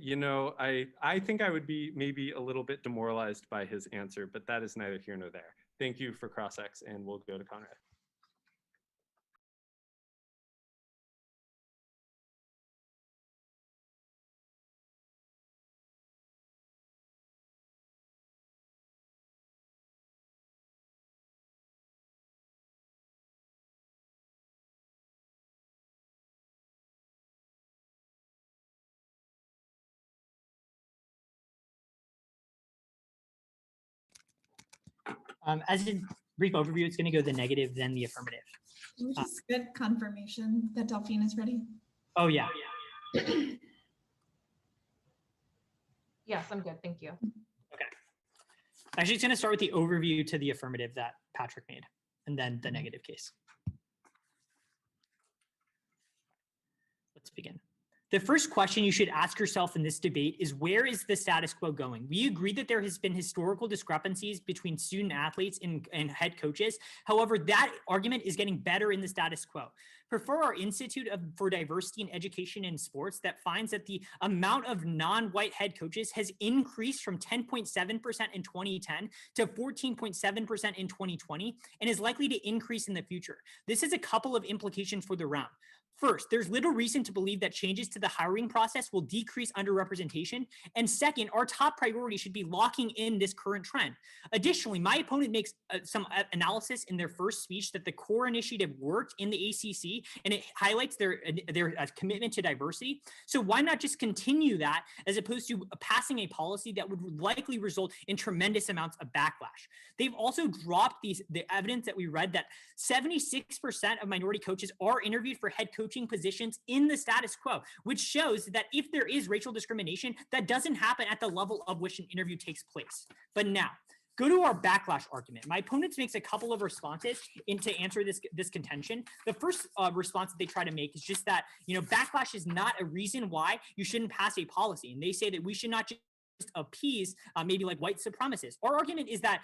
think I would be maybe a little bit demoralized by his answer, but that is neither here nor there. Thank you for CrossX, and we'll go to Conrad. As a brief overview, it's going to go the negative, then the affirmative. Can we just get confirmation that Delphine is ready? Oh, yeah. Yes, I'm good. Thank you. Okay. Actually, it's going to start with the overview to the affirmative that Patrick made, and then the negative case. Let's begin. The first question you should ask yourself in this debate is, where is the status quo going? We agree that there has been historical discrepancies between student athletes and head coaches. However, that argument is getting better in the status quo. Prefer our Institute for Diversity in Education and Sports that finds that the amount of non-white head coaches has increased from 10.7% in 2010 to 14.7% in 2020 and is likely to increase in the future. This has a couple of implications for the round. First, there's little reason to believe that changes to the hiring process will decrease underrepresentation. And second, our top priority should be locking in this current trend. Additionally, my opponent makes some analysis in their first speech that the core initiative worked in the ACC, and it highlights their commitment to diversity. So why not just continue that as opposed to passing a policy that would likely result in tremendous amounts of backlash? They've also dropped the evidence that we read that 76% of minority coaches are interviewed for head coaching positions in the status quo, which shows that if there is racial discrimination, that doesn't happen at the level of which an interview takes place. But now, go to our backlash argument. My opponents makes a couple of responses to answer this contention. The first response that they try to make is just that, backlash is not a reason why you shouldn't pass a policy. And they say that we should not just appease maybe like white supremacists. Our argument is that,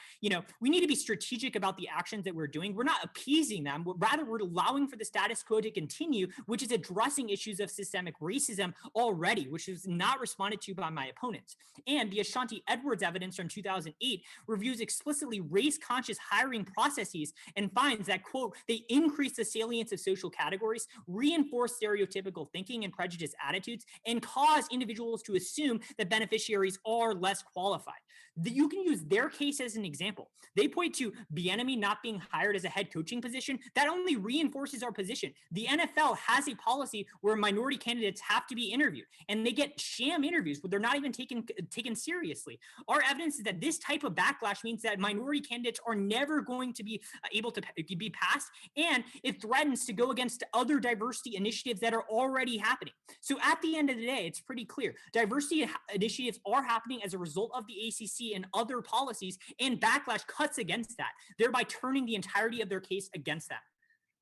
we need to be strategic about the actions that we're doing. We're not appeasing them. Rather, we're allowing for the status quo to continue, which is addressing issues of systemic racism already, which is not responded to by my opponents. And the Ashanti Edwards evidence from 2008 reviews explicitly race-conscious hiring processes and finds that, quote, they increase the salience of social categories, reinforce stereotypical thinking and prejudiced attitudes, and cause individuals to assume that beneficiaries are less qualified. You can use their case as an example. They point to Bieniemy not being hired as a head coaching position. That only reinforces our position. The NFL has a policy where minority candidates have to be interviewed, and they get sham interviews where they're not even taken seriously. Our evidence is that this type of backlash means that minority candidates are never going to be able to be passed, and it threatens to go against other diversity initiatives that are already happening. So at the end of the day, it's pretty clear. Diversity initiatives are happening as a result of the ACC and other policies, and backlash cuts against that, thereby turning the entirety of their case against that.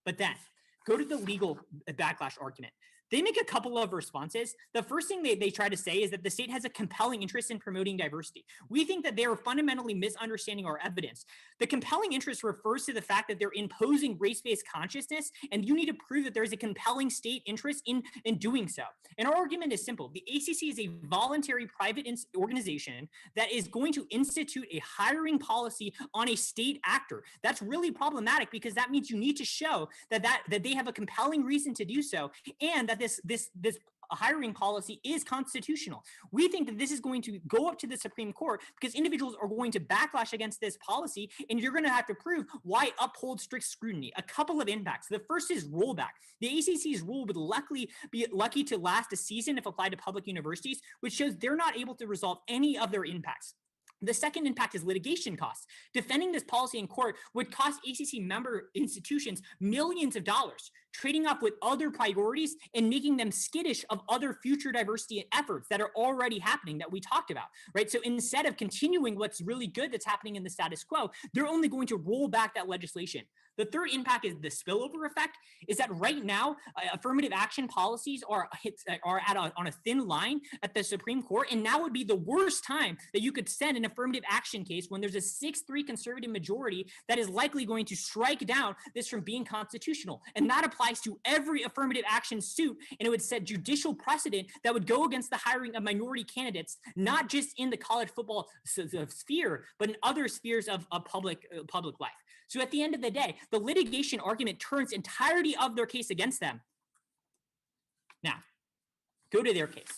But then, go to the legal backlash argument. they make a couple of responses. The first thing they try to say is that the state has a compelling interest in promoting diversity. We think that they are fundamentally misunderstanding our evidence. The compelling interest refers to the fact that they're imposing race-based consciousness, and you need to prove that there is a compelling state interest in doing so. And our argument is simple. The ACC is a voluntary private organization that is going to institute a hiring policy on a state actor. That's really problematic because that means you need to show that they have a compelling reason to do so, and that this hiring policy is constitutional. We think that this is going to go up to the Supreme Court because individuals are going to backlash against this policy, and you're going to have to prove why it upholds strict scrutiny. A couple of impacts. The first is rollback. The ACC's rule would likely be lucky to last a season if applied to public universities, which shows they're not able to resolve any of their impacts. The second impact is litigation costs. Defending this policy in court would cost ACC member institutions millions of dollars, trading off with other priorities and making them skittish of other future diversity efforts that are already happening that we talked about, right? So instead of continuing what's really good that's happening in the status quo, they're only going to roll back that legislation. The third impact is the spillover effect, is that right now, affirmative action policies are on a thin line at the Supreme Court, and now would be the worst time that you could send an affirmative action case when there's a 6-3 conservative majority that is likely going to strike down this from being constitutional. And that applies to every affirmative action suit, and it would set judicial precedent that would go against the hiring of minority candidates, not just in the college football sphere, but in other spheres of public life. So at the end of the day, the litigation argument turns entirety of their case against them. Now, go to their case.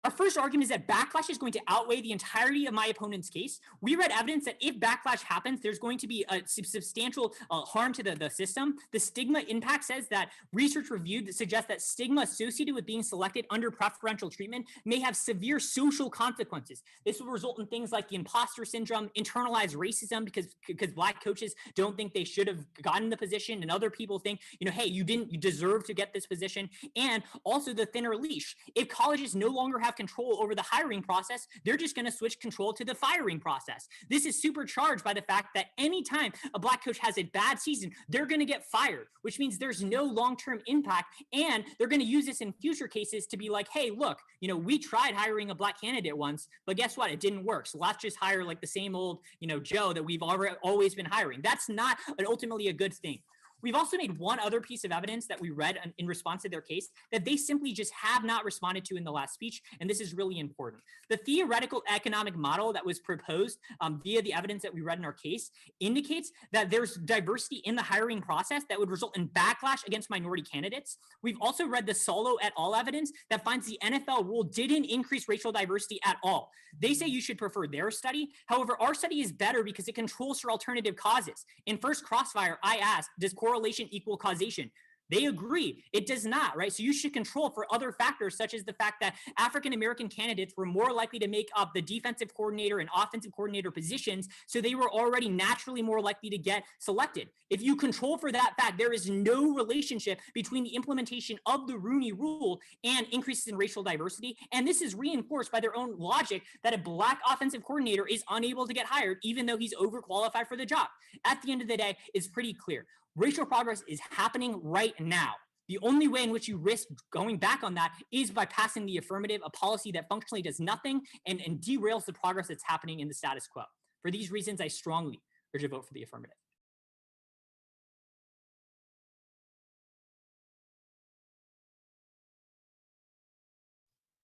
Our first argument is that backlash is going to outweigh the entirety of my opponent's case. We read evidence that if backlash happens, there's going to be a substantial harm to the system. The stigma impact says that research reviewed suggests that stigma associated with being selected under preferential treatment may have severe social consequences. This will result in things like the imposter syndrome, internalized racism because Black coaches don't think they should have gotten the position, and other people think, hey, you deserve to get this position, and also the thinner leash. If colleges no longer have control over the hiring process, they're just going to switch control to the firing process. This is supercharged by the fact that anytime a Black coach has a bad season, they're going to get fired, which means there's no long-term impact, and they're going to use this in future cases to be like, hey, look, we tried hiring a Black candidate once, but guess what? It didn't work. So let's just hire like the same old, Joe that we've always been hiring. That's not ultimately a good thing. We've also made one other piece of evidence that we read in response to their case that they simply just have not responded to in the last speech, and this is really important. The theoretical economic model that was proposed via the evidence that we read in our case indicates that there's diversity in the hiring process that would result in backlash against minority candidates. We've also read the Solo et al. Evidence that finds the NFL rule didn't increase racial diversity at all. They say you should prefer their study. However, our study is better because it controls for alternative causes. In First Crossfire, I asked, does correlation equal causation? They agree it does not, right? So you should control for other factors, such as the fact that African-American candidates were more likely to make up the defensive coordinator and offensive coordinator positions, so they were already naturally more likely to get selected. If you control for that fact, there is no relationship between the implementation of the Rooney Rule and increases in racial diversity, and this is reinforced by their own logic that a Black offensive coordinator is unable to get hired even though he's overqualified for the job. At the end of the day, it's pretty clear. Racial progress is happening right now. The only way in which you risk going back on that is by passing the affirmative, a policy that functionally does nothing and derails the progress that's happening in the status quo. For these reasons, I strongly urge a vote for the affirmative.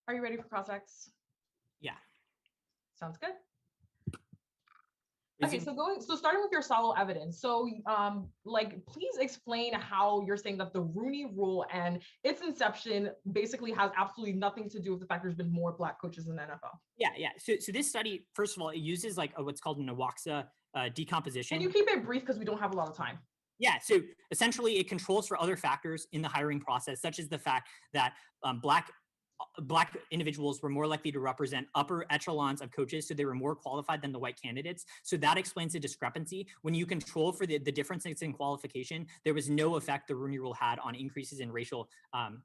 Are you ready for cross-ex? Yeah. Sounds good. Okay, so starting with your Solo evidence. So please explain how you're saying that the Rooney Rule and its inception basically has absolutely nothing to do with the fact there's been more Black coaches in the NFL. Yeah. So this study, first of all, it uses what's called an Awaxa decomposition. Can you keep it brief because we don't have a lot of time? Yeah, so essentially it controls for other factors in the hiring process, such as the fact that Black individuals were more likely to represent upper echelons of coaches, so they were more qualified than the white candidates. So that explains the discrepancy. When you control for the differences in qualification, there was no effect the Rooney Rule had on increases in racial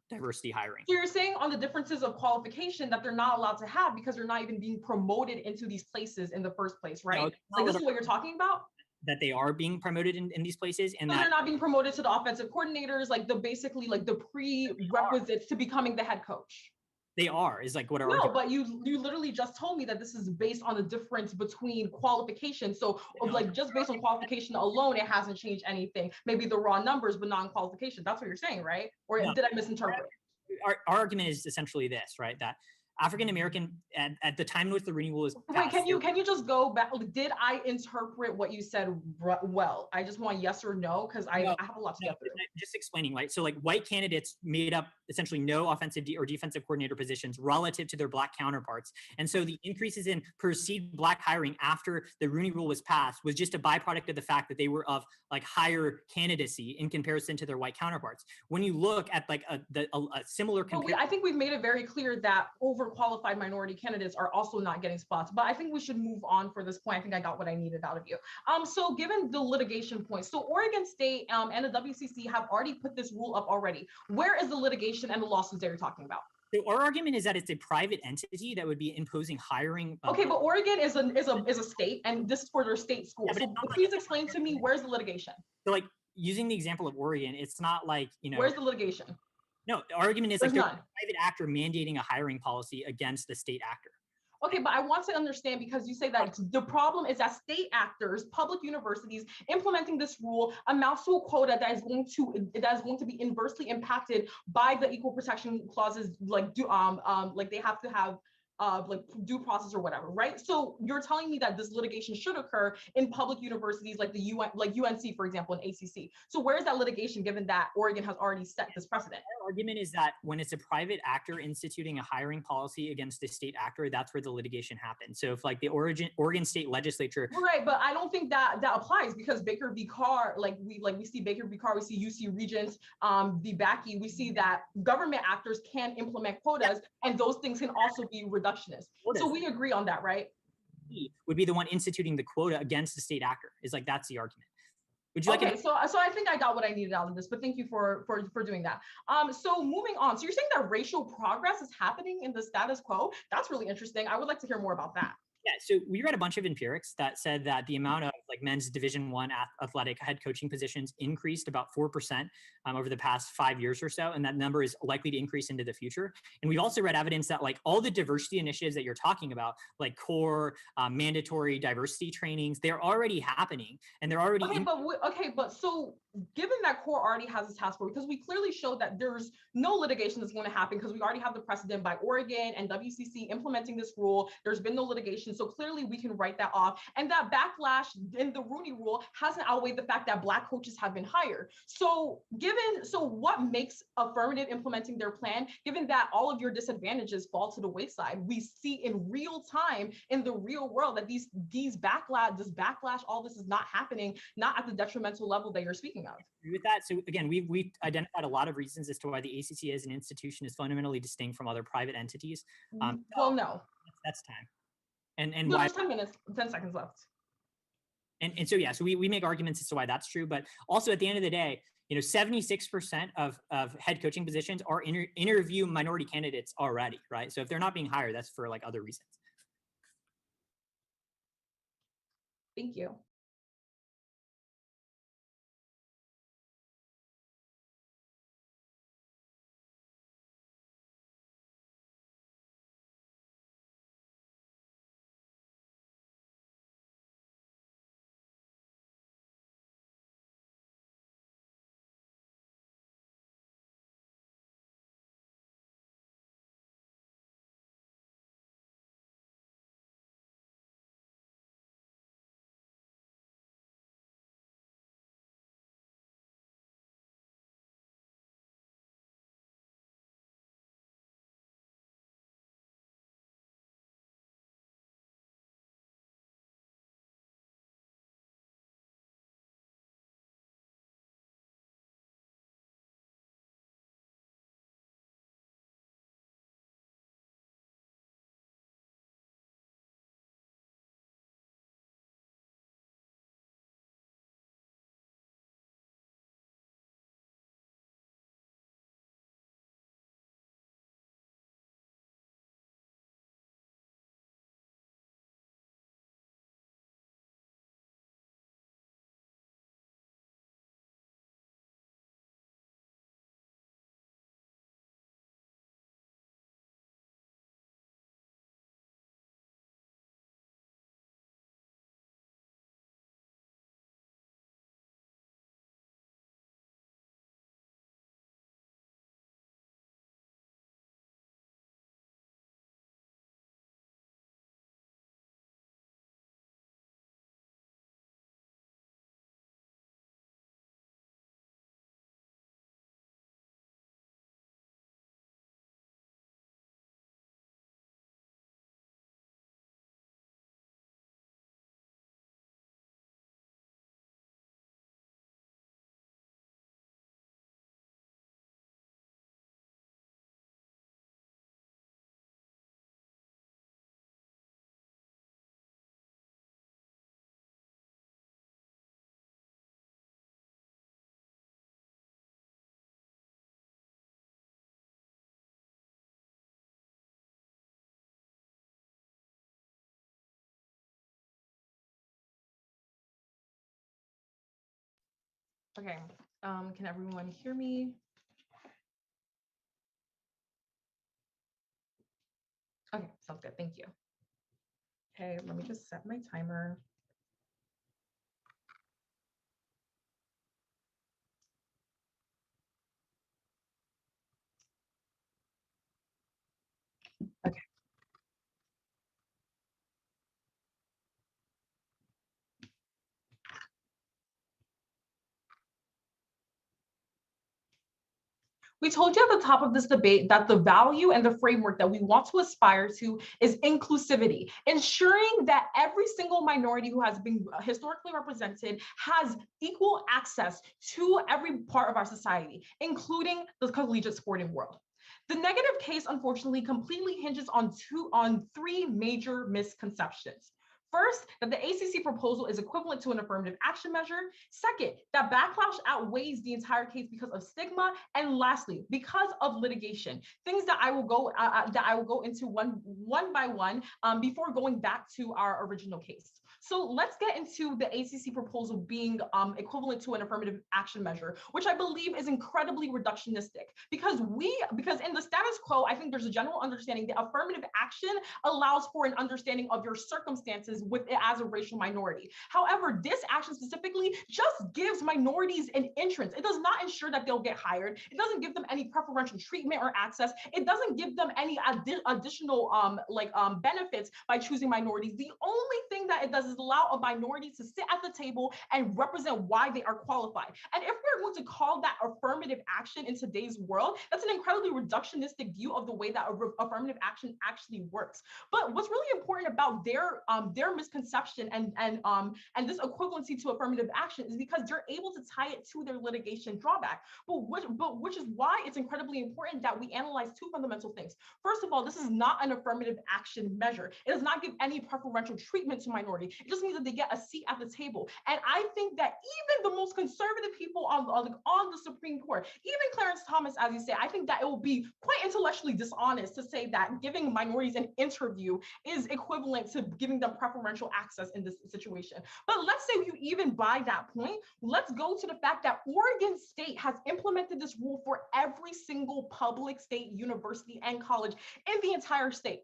diversity hiring. So you're saying on the differences of qualification that they're not allowed to have because they're not even being promoted into these places in the first place, right? No, this is what you're talking about? that they are being promoted in these places, and So that they're not being promoted to the offensive coordinators, like basically like the prerequisites to becoming the head coach. they are, is like what our No, argument. but you literally just told me that this is based on the difference between qualifications. So like just based on qualification alone, it hasn't changed anything. Maybe the raw numbers, but non-qualification. That's what you're saying, right? Or No. did I misinterpret? Our argument is essentially this, right? That African American at the time in which the Rooney Rule was Wait, passed, can you just go back? Did I interpret what you said well? I just want yes or no, because I have a lot to get through. Just explaining, right? So like white candidates made up essentially no offensive or defensive coordinator positions relative to their black counterparts. And so the increases in perceived black hiring after the Rooney Rule was passed was just a byproduct of the fact that they were of like higher candidacy in comparison to their white counterparts. When you look at like a similar I think we've made it very clear that overqualified minority candidates are also not getting spots, but I think we should move on for this point. I think I got what I needed out of you. So given the litigation points, so Oregon State and the WCC have already put this rule up already. Where is the litigation and the lawsuits that you're talking about? So our argument is that it's a private entity that would be imposing hiring. Okay, but Oregon is a state, and this is for their state school. Yeah, so please explain to me, where's the litigation? So like using the example of Oregon, it's not like, you know, where's the litigation? No, the argument is There's like none. a private actor mandating a hiring policy against the state actor. Okay, but I want to understand, because you say that the problem is that state actors, public universities implementing this rule amounts to a quota that is going to be inversely impacted by the equal protection clauses, like they have to have like due process or whatever, right? So you're telling me that this litigation should occur in public universities like the UN, like UNC, for example, and ACC. So where is that litigation, given that Oregon has already set this precedent? Our argument is that when it's a private actor instituting a hiring policy against the state actor, that's where the litigation happens. So if like the Oregon State Legislature, right? But I don't think that applies, because Baker v. Carr, we see Baker v. Carr, we see UC Regents v. Backey, we see that government actors can implement quotas, and those things can also be reductionist. So we agree on that, right? Would be the one instituting the quota against the state actor. Is like, that's the argument. Would you okay, like so I think I got what I needed out of this, but thank you for doing that. So moving on, so you're saying that racial progress is happening in the status quo? That's really interesting. I would like to hear more about that. Yeah, so we read a bunch of empirics that said that the amount of like men's Division I athletic head coaching positions increased about 4% over the past 5 years or so, and that number is likely to increase into the future. And we've also read evidence that like all the diversity initiatives that you're talking about, like core mandatory diversity trainings, they're already happening, and they're already but so given that CORE already has this task force, because we clearly showed that there's no litigation that's going to happen, because we already have the precedent by Oregon and WCC implementing this rule. There's been no litigation, so clearly we can write that off. And that backlash in the Rooney Rule hasn't outweighed the fact that Black coaches have been hired. So what makes Affirmative implementing their plan, given that all of your disadvantages fall to the wayside? We see in real time in the real world that this backlash, all this is not happening, not at the detrimental level that you're speaking of. With that, so again, we've identified a lot of reasons as to why the ACC as an institution is fundamentally distinct from other private entities. Well, no. That's time. And No, why? there's 10 minutes, 10 seconds left. And so yeah, so we make arguments as to why that's true, but also at the end of the day, 76% of head coaching positions are interview minority candidates already, right? So if they're not being hired, that's for like other reasons. Thank you. Okay, can everyone hear me? Okay, sounds good, thank you. Okay, let me just set my timer. Okay. We told you at the top of this debate that the value and the framework that we want to aspire to is inclusivity, ensuring that every single minority who has been historically represented has equal access to every part of our society, including the collegiate sporting world. The negative case, unfortunately, completely hinges on three major misconceptions. First, that the ACC proposal is equivalent to an affirmative action measure. Second, that backlash outweighs the entire case because of stigma. And lastly, because of litigation, things that I will go into one by one before going back to our original case. So let's get into the ACC proposal being equivalent to an affirmative action measure, which I believe is incredibly reductionistic because in the status quo, I think there's a general understanding that affirmative action allows for an understanding of your circumstances with it as a racial minority. However, this action specifically just gives minorities an entrance. It does not ensure that they'll get hired. It doesn't give them any preferential treatment or access. It doesn't give them any additional benefits by choosing minorities. The only thing that it does is allow a minority to sit at the table and represent why they are qualified. And if we're going to call that affirmative action in today's world, that's an incredibly reductionistic view of the way that affirmative action actually works. But what's really important about their misconception and this equivalency to affirmative action is because they're able to tie it to their litigation drawback. But which is why it's incredibly important that we analyze two fundamental things. First of all, this is not an affirmative action measure. It does not give any preferential treatment to minority. It just means that they get a seat at the table. And I think that even the most conservative people on the Supreme Court, even Clarence Thomas, as you say, I think that it will be quite intellectually dishonest to say that giving minorities an interview is equivalent to giving them preferential access in this situation. But let's say you even buy that point, let's go to the fact that Oregon State has implemented this rule for every single public state university and college in the entire state.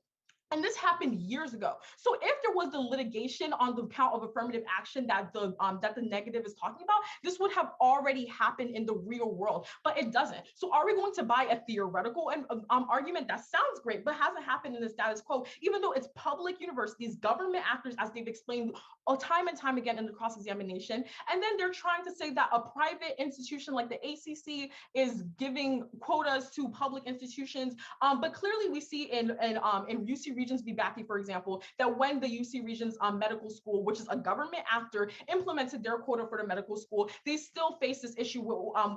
And this happened years ago. So if there was the litigation on the count of affirmative action that the negative is talking about, this would have already happened in the real world, but it doesn't. So are we going to buy a theoretical argument that sounds great, but hasn't happened in the status quo, even though it's public universities, government actors, as they've explained time and time again in the cross-examination, and then they're trying to say that a private institution like the ACC is giving quotas to public institutions, but clearly we see in UC Regents v. Bakke, for example, that when the UC Regents medical school, which is a government actor, implemented their quota for the medical school, they still face this issue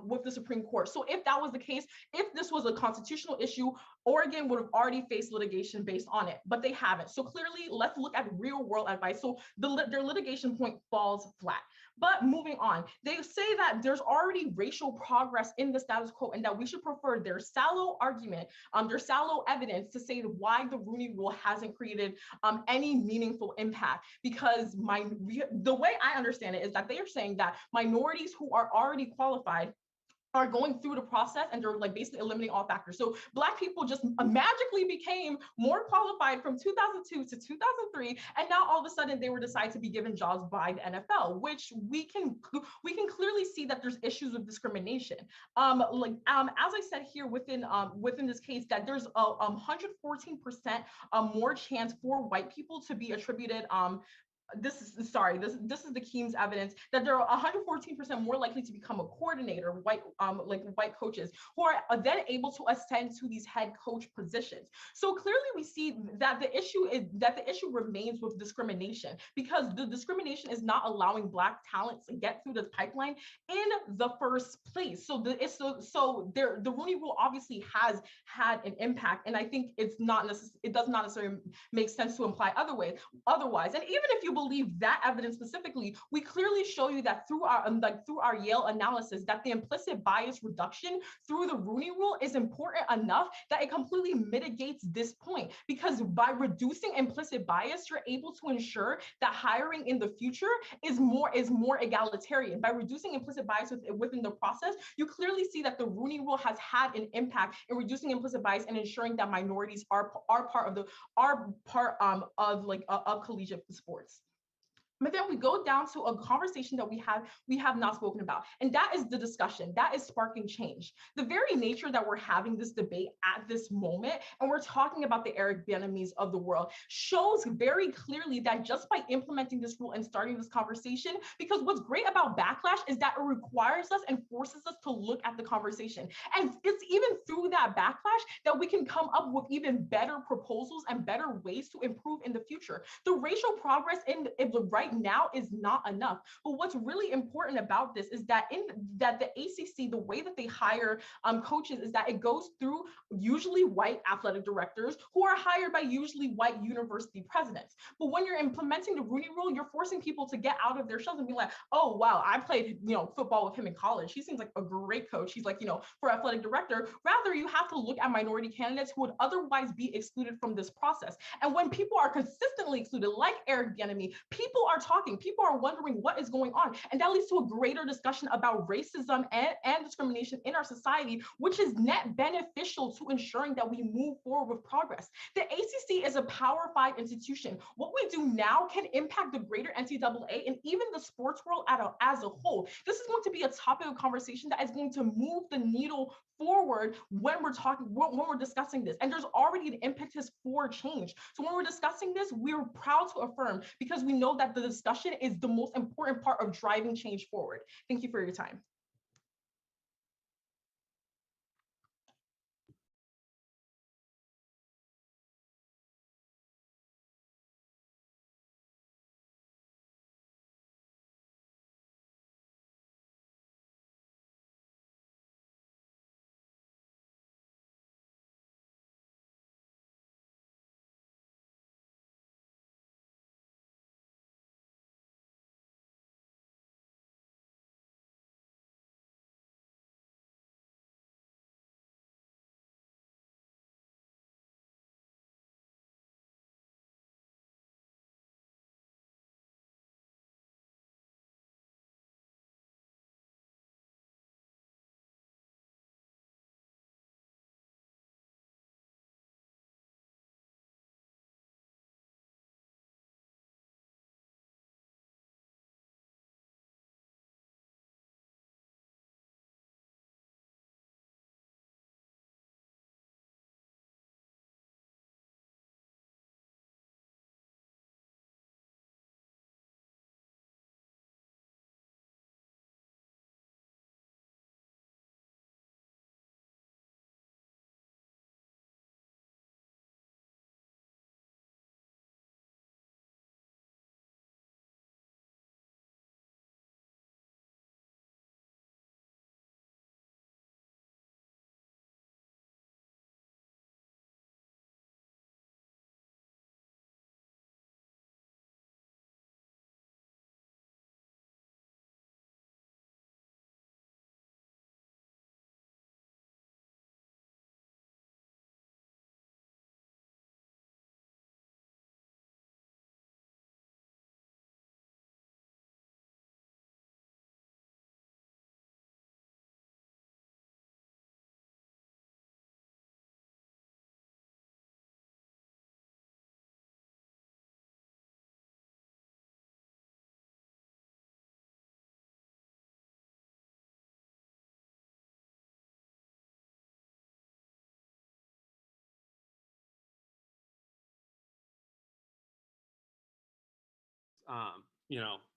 with the Supreme Court. So if that was the case, if this was a constitutional issue, Oregon would have already faced litigation based on it, but they haven't. So clearly, let's look at real world advice. So their litigation point falls flat. But moving on, they say that there's already racial progress in the status quo and that we should prefer their sallow argument, their sallow evidence to say why the Rooney Rule hasn't created any meaningful impact. Because the way I understand it is that they are saying that minorities who are already qualified are going through the process and they're like basically eliminating all factors. So Black people just magically became more qualified from 2002 to 2003, and now all of a sudden they were decided to be given jobs by the NFL, which we can clearly see that there's issues with discrimination. As I said here within this case, that there's a 114% more chance for white people to be attributed this is the Keams evidence that there are 114% more likely to become a coordinator, white coaches who are then able to ascend to these head coach positions. So clearly we see that the issue remains with discrimination, because the discrimination is not allowing Black talent to get through this pipeline in the first place. So the Rooney Rule obviously has had an impact, and I think it does not necessarily make sense to imply otherwise. And even if you believe that evidence specifically, we clearly show you that through our Yale analysis, that the implicit bias reduction through the Rooney Rule is important enough that it completely mitigates this point. Because by reducing implicit bias, you're able to ensure that hiring in the future is more egalitarian. By reducing implicit bias within the process, you clearly see that the Rooney Rule has had an impact in reducing implicit bias and ensuring that minorities are part of collegiate sports. But then we go down to a conversation that we have not spoken about, and that is the discussion. That is sparking change. The very nature that we're having this debate at this moment, and we're talking about the Eric Bieniemys of the world, shows very clearly that just by implementing this rule and starting this conversation, because what's great about Backlash is that it requires us and forces us to look at the conversation. And it's even through that backlash that we can come up with even better proposals and better ways to improve in the future. The racial progress right now is not enough. But what's really important about this is that the ACC, the way that they hire coaches is that it goes through usually white athletic directors who are hired by usually white university presidents. But when you're implementing the Rooney Rule, you're forcing people to get out of their shells and be like, oh, wow, I played, football with him in college. He seems like a great coach. He's like, for athletic director. Rather, you have to look at minority candidates who would otherwise be excluded from this process. And when people are consistently excluded, like Eric Bieniemy, people are talking, people are wondering what is going on. And that leads to a greater discussion about racism and discrimination in our society, which is net beneficial to ensuring that we move forward with progress. The ACC is a Power 5 institution. What we do now can impact the greater NCAA and even the sports world as a whole. This is going to be a topic of conversation that is going to move the needle forward when we're discussing this. And there's already an impetus for change. So when we're discussing this, we're proud to affirm because we know that the discussion is the most important part of driving change forward. Thank you for your time.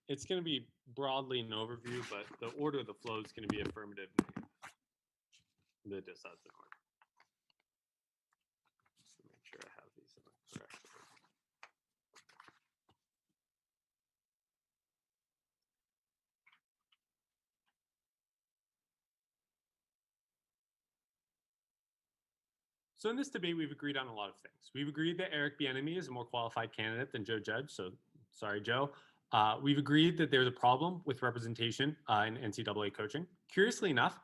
It's going to be broadly an overview, but the order of the flow is going to be affirmative. That just has the order. Just to make sure I have these in the correct order. So in this debate, we've agreed on a lot of things. We've agreed that Eric Bieniemy is a more qualified candidate than Joe Judge, so Sorry, Joe. We've agreed that there's a problem with representation in NCAA coaching. Curiously enough,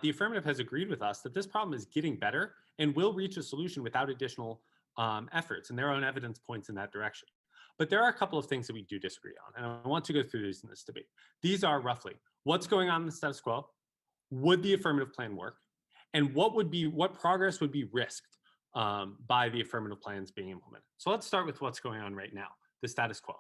the affirmative has agreed with us that this problem is getting better and will reach a solution without additional efforts, and their own evidence points in that direction. But there are a couple of things that we do disagree on, and I want to go through these in this debate. These are roughly what's going on in the status quo, would the affirmative plan work, and what progress would be risked by the affirmative plans being implemented. So let's start with what's going on right now, the status quo.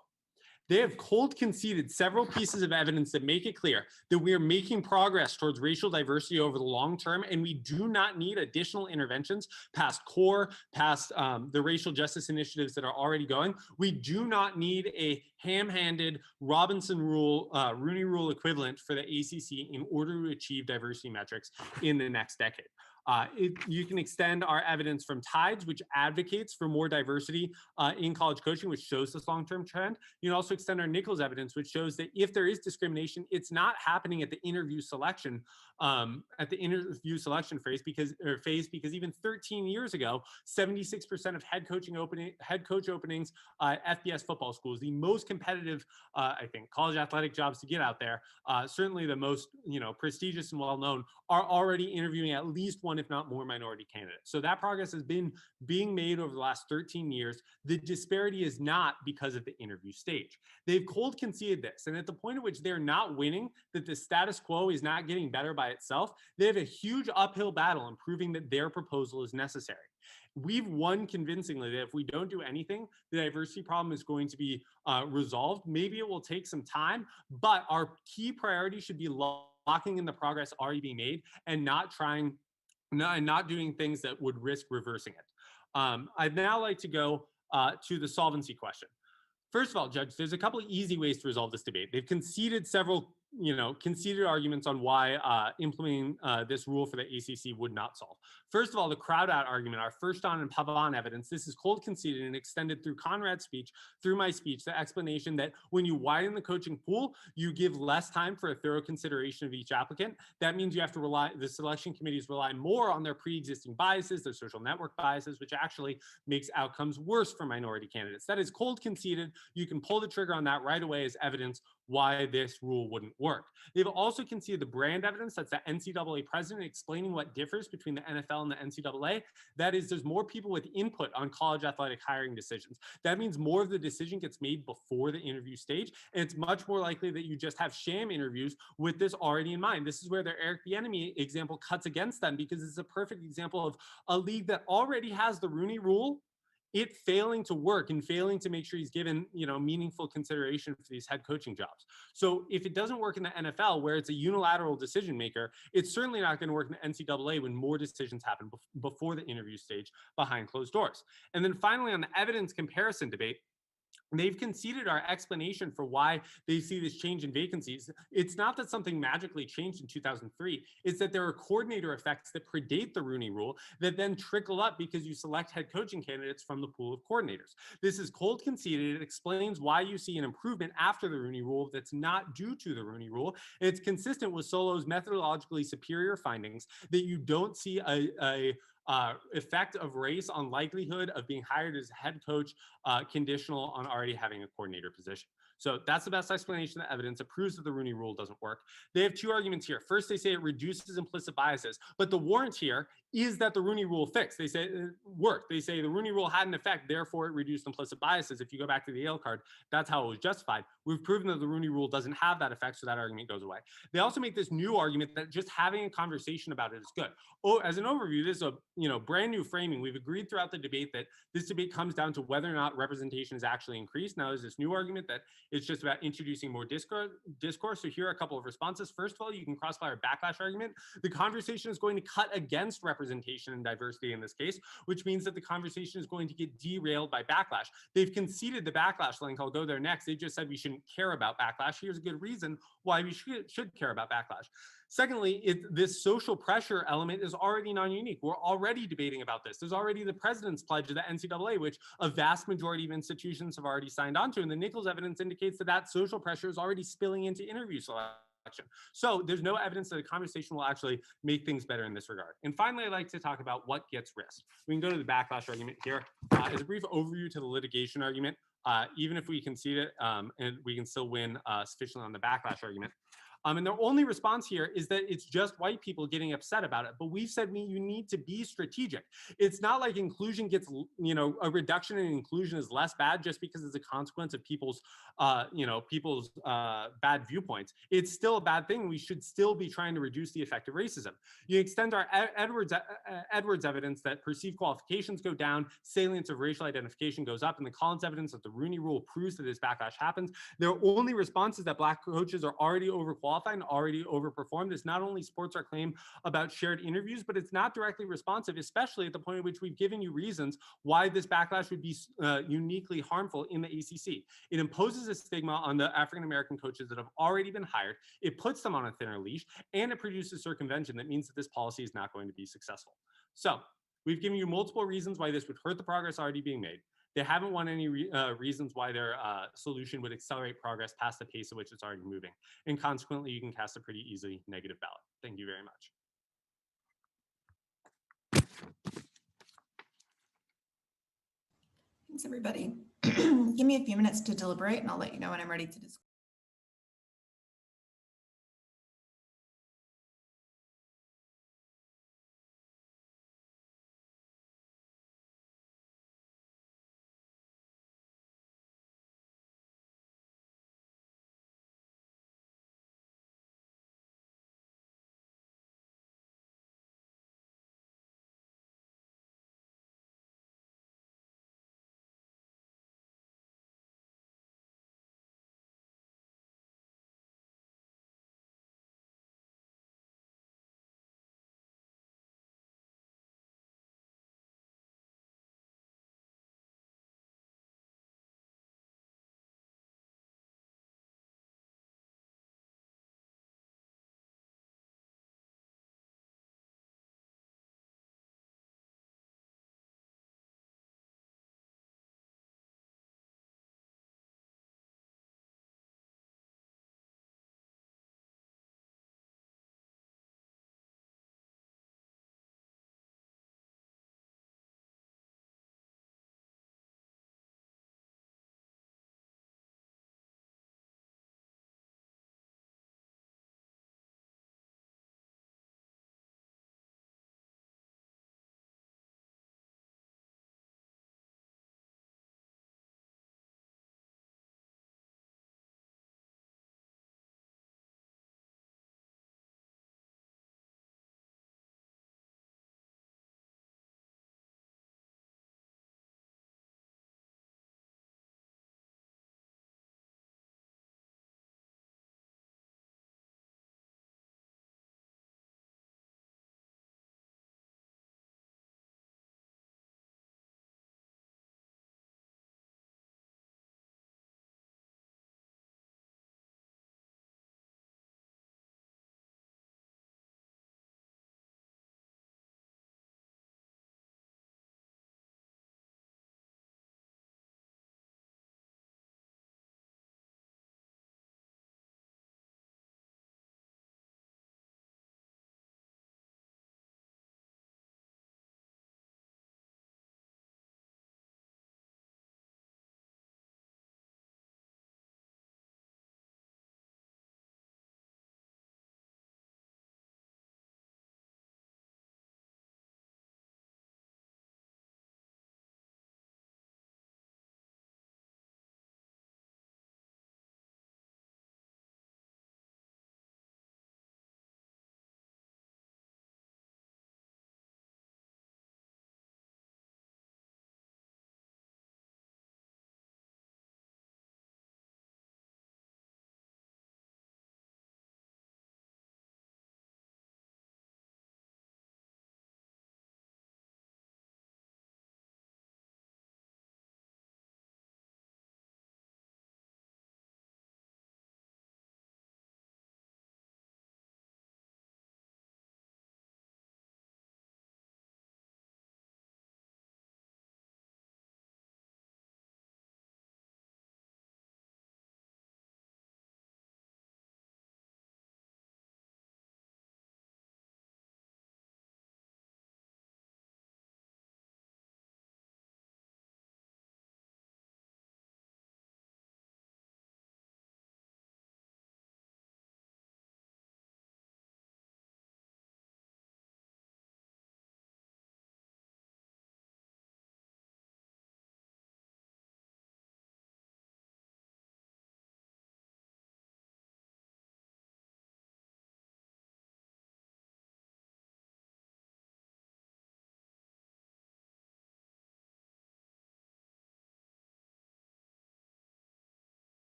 They have cold conceded several pieces of evidence that make it clear that we are making progress towards racial diversity over the long term, and we do not need additional interventions past CORE, past the racial justice initiatives that are already going. We do not need a ham-handed Robinson rule, Rooney rule equivalent for the ACC in order to achieve diversity metrics in the next decade. You can extend our evidence from TIDES, which advocates for more diversity in college coaching, which shows this long-term trend. You can also extend our Nichols evidence, which shows that if there is discrimination, it's not happening at the interview selection phase, because even 13 years ago, 76% of head coach openings at FBS football schools, the most competitive, I think, college athletic jobs to get out there, certainly the most prestigious and well-known, are already interviewing at least one, if not more, minority candidates. So that progress has been being made over the last 13 years. The disparity is not because of the interview stage. They've cold conceded this, and at the point at which they're not winning, that the status quo is not getting better by itself, they have a huge uphill battle in proving that their proposal is necessary. We've won convincingly that if we don't do anything, the diversity problem is going to be resolved. Maybe it will take some time, but our key priority should be locking in the progress already being made and not doing things that would risk reversing it. I'd now like to go to the solvency question. First of all, Judge, there's a couple of easy ways to resolve this debate. They've conceded several conceded arguments on why implementing this rule for the ACC would not solve. First of all, the crowd out argument, our first on and Pavan evidence, this is cold conceded and extended through Conrad's speech, through my speech, the explanation that when you widen the coaching pool, you give less time for a thorough consideration of each applicant. That means you have to the selection committees rely more on their pre-existing biases, their social network biases, which actually makes outcomes worse for minority candidates. That is cold conceded. You can pull the trigger on that right away as evidence why this rule wouldn't work. They've also conceded the brand evidence. That's the NCAA president explaining what differs between the NFL and the NCAA. That is, there's more people with input on college athletic hiring decisions. That means more of the decision gets made before the interview stage, and it's much more likely that you just have sham interviews with this already in mind. This is where their Eric Bieniemy example cuts against them, because it's a perfect example of a league that already has the Rooney rule, it failing to work and failing to make sure he's given, meaningful consideration for these head coaching jobs. So if it doesn't work in the NFL, where it's a unilateral decision maker, it's certainly not going to work in the NCAA when more decisions happen before the interview stage behind closed doors. And then finally, on the evidence comparison debate, they've conceded our explanation for why they see this change in vacancies. It's not that something magically changed in 2003. It's that there are coordinator effects that predate the Rooney rule that then trickle up because you select head coaching candidates from the pool of coordinators. This is cold conceded. It explains why you see an improvement after the Rooney rule that's not due to the Rooney rule. It's consistent with Solo's methodologically superior findings that you don't see a effect of race on likelihood of being hired as a head coach conditional on already having a coordinator position. So that's the best explanation of the evidence. It proves that the Rooney rule doesn't work. They have two arguments here. First, they say it reduces implicit biases, but the warrant here is that the Rooney rule fixed. They say it worked. They say the Rooney rule had an effect, therefore it reduced implicit biases. If you go back to the Yale card, that's how it was justified. We've proven that the Rooney rule doesn't have that effect, so that argument goes away. They also make this new argument that just having a conversation about it is good. Oh, as an overview, this is a brand new framing. We've agreed throughout the debate that this debate comes down to whether or not representation is actually increased. Now there's this new argument that it's just about introducing more discourse. So here are a couple of responses. First of all, you can cross-fire a backlash argument. The conversation is going to cut against representation and diversity in this case, which means that the conversation is going to get derailed by backlash. They've conceded the backlash link. I'll go there next. They just said we shouldn't care about backlash. Here's a good reason why we should care about backlash. Secondly, this social pressure element is already non-unique. We're already debating about this. There's already the president's pledge of the NCAA, which a vast majority of institutions have already signed on to. And the Nichols evidence indicates that that social pressure is already spilling into interview selection. So there's no evidence that a conversation will actually make things better in this regard. And finally, I'd like to talk about what gets risked. We can go to the backlash argument here. As a brief overview to the litigation argument, even if we concede it, and we can still win sufficiently on the backlash argument. And their only response here is that it's just white people getting upset about it. But we've said you need to be strategic. It's not like inclusion gets, a reduction in inclusion is less bad just because it's a consequence of people's bad viewpoints. It's still a bad thing. We should still be trying to reduce the effect of racism. You extend our Edwards evidence that perceived qualifications go down, salience of racial identification goes up, and the Collins evidence that the Rooney Rule proves that this backlash happens. Their only response is that Black coaches are already overqualified and already overperformed. This not only supports our claim about shared interviews, but it's not directly responsive, especially at the point at which we've given you reasons why this backlash would be uniquely harmful in the ACC. It imposes a stigma on the African-American coaches that have already been hired. It puts them on a thinner leash, and it produces circumvention that means that this policy is not going to be successful. So we've given you multiple reasons why this would hurt the progress already being made. They haven't won any reasons why their solution would accelerate progress past the pace at which it's already moving. And consequently, you can cast a pretty easy negative ballot. Thank you very much. Thanks, everybody. Give me a few minutes to deliberate, and I'll let you know when I'm ready to discuss.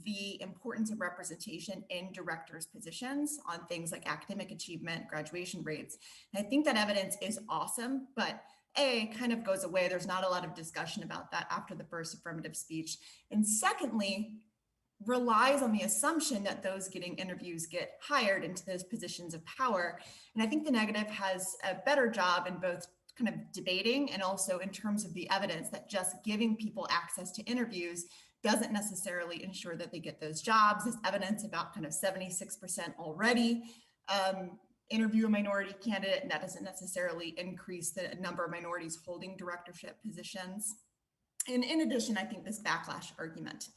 the importance of representation in directors' positions on things like academic achievement, graduation rates. And I think that evidence is awesome, but kind of goes away. There's not a lot of discussion about that after the first affirmative speech. And secondly, relies on the assumption that those getting interviews get hired into those positions of power. And I think the negative has a better job in both kind of debating and also in terms of the evidence that just giving people access to interviews doesn't necessarily ensure that they get those jobs. There's evidence about kind of 76% already interview a minority candidate, and that doesn't necessarily increase the number of minorities holding directorship positions. And in addition, I think this backlash argument.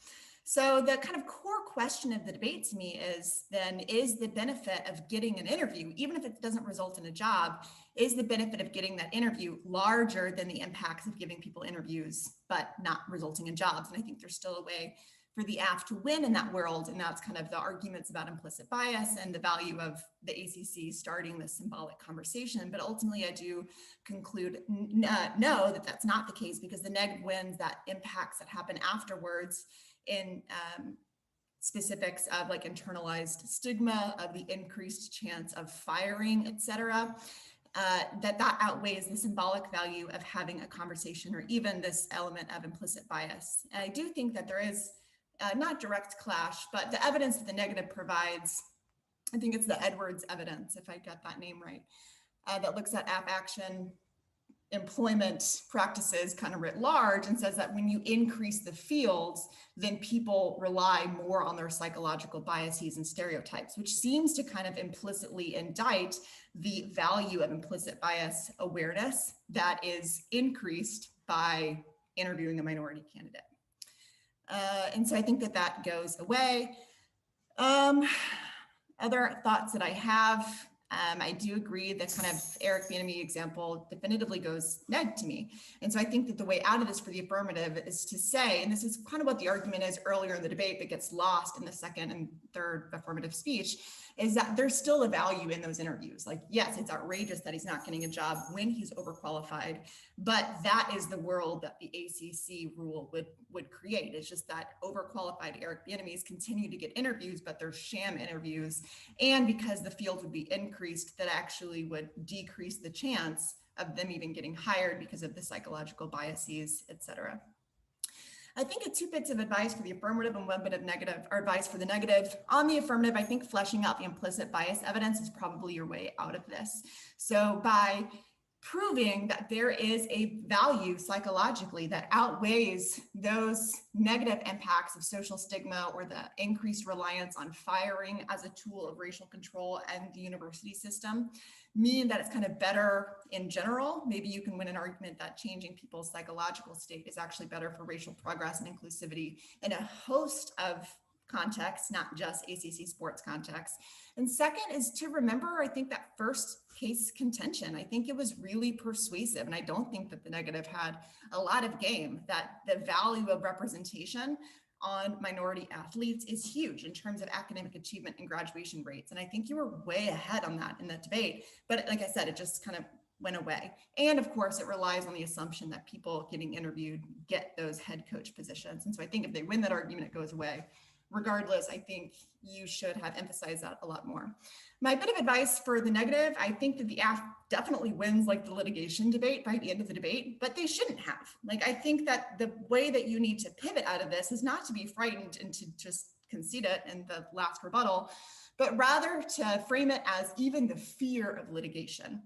So the kind of core question of the debate to me is then, is the benefit of getting an interview, even if it doesn't result in a job, is the benefit of getting that interview larger than the impacts of giving people interviews, but not resulting in jobs? And I think there's still a way for the AF to win in that world. And that's kind of the arguments about implicit bias and the value of the ACC starting this symbolic conversation. But ultimately, I do conclude no, that that's not the case, because the negative wins that impacts that happen afterwards in specifics of like internalized stigma, of the increased chance of firing, et cetera, that outweighs the symbolic value of having a conversation, or even this element of implicit bias. And I do think that there is not direct clash, but the evidence that the negative provides, I think it's the Edwards evidence, if I got that name right, that looks at app action employment practices kind of writ large, and says that when you increase the fields, then people rely more on their psychological biases and stereotypes, which seems to kind of implicitly indict the value of implicit bias awareness that is increased by interviewing a minority candidate. And so I think that that goes away. Other thoughts that I have, I do agree that kind of Eric Bieniemy example definitively goes neg to me. And so I think that the way out of this for the affirmative is to say, and this is kind of what the argument is earlier in the debate that gets lost in the second and third affirmative speech, is that there's still a value in those interviews. Like, yes, it's outrageous that he's not getting a job when he's overqualified, but that is the world that the ACC rule would create. It's just that overqualified Eric Bieniemies continue to get interviews, but they're sham interviews. And because the field would be increased, that actually would decrease the chance of them even getting hired because of the psychological biases, et cetera. I think 2 bits of advice for the affirmative and 1 bit of negative, or advice for the negative. On the affirmative, I think fleshing out the implicit bias evidence is probably your way out of this. So by proving that there is a value psychologically that outweighs those negative impacts of social stigma or the increased reliance on firing as a tool of racial control and the university system, mean that it's kind of better in general. Maybe you can win an argument that changing people's psychological state is actually better for racial progress and inclusivity in a host of contexts, not just ACC sports context. And second is to remember, I think, that first case contention. I think it was really persuasive, and I don't think that the negative had a lot of game, that the value of representation on minority athletes is huge in terms of academic achievement and graduation rates. And I think you were way ahead on that in the debate. But like I said, it just kind of went away. And of course, it relies on the assumption that people getting interviewed get those head coach positions. And so I think if they win that argument, it goes away. Regardless, I think you should have emphasized that a lot more. My bit of advice for the negative, I think that the AF definitely wins like the litigation debate by the end of the debate, but they shouldn't have. Like, I think that the way that you need to pivot out of this is not to be frightened and to just concede it in the last rebuttal, but rather to frame it as even the fear of litigation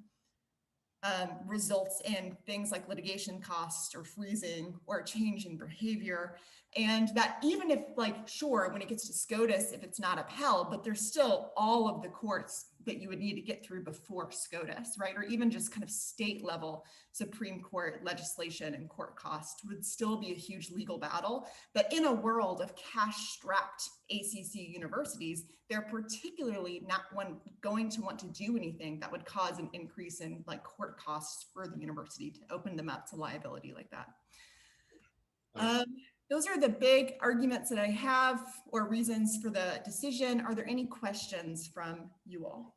results in things like litigation costs or freezing or a change in behavior. And that even if, like, sure, when it gets to SCOTUS, if it's not upheld, but there's still all of the courts that you would need to get through before SCOTUS, right? Or even just kind of state level Supreme Court legislation and court cost would still be a huge legal battle. But in a world of cash-strapped ACC universities, they're particularly not going to want to do anything that would cause an increase in like court costs for the university to open them up to liability like that. Those are the big arguments that I have, or reasons for the decision. Are there any questions from you all?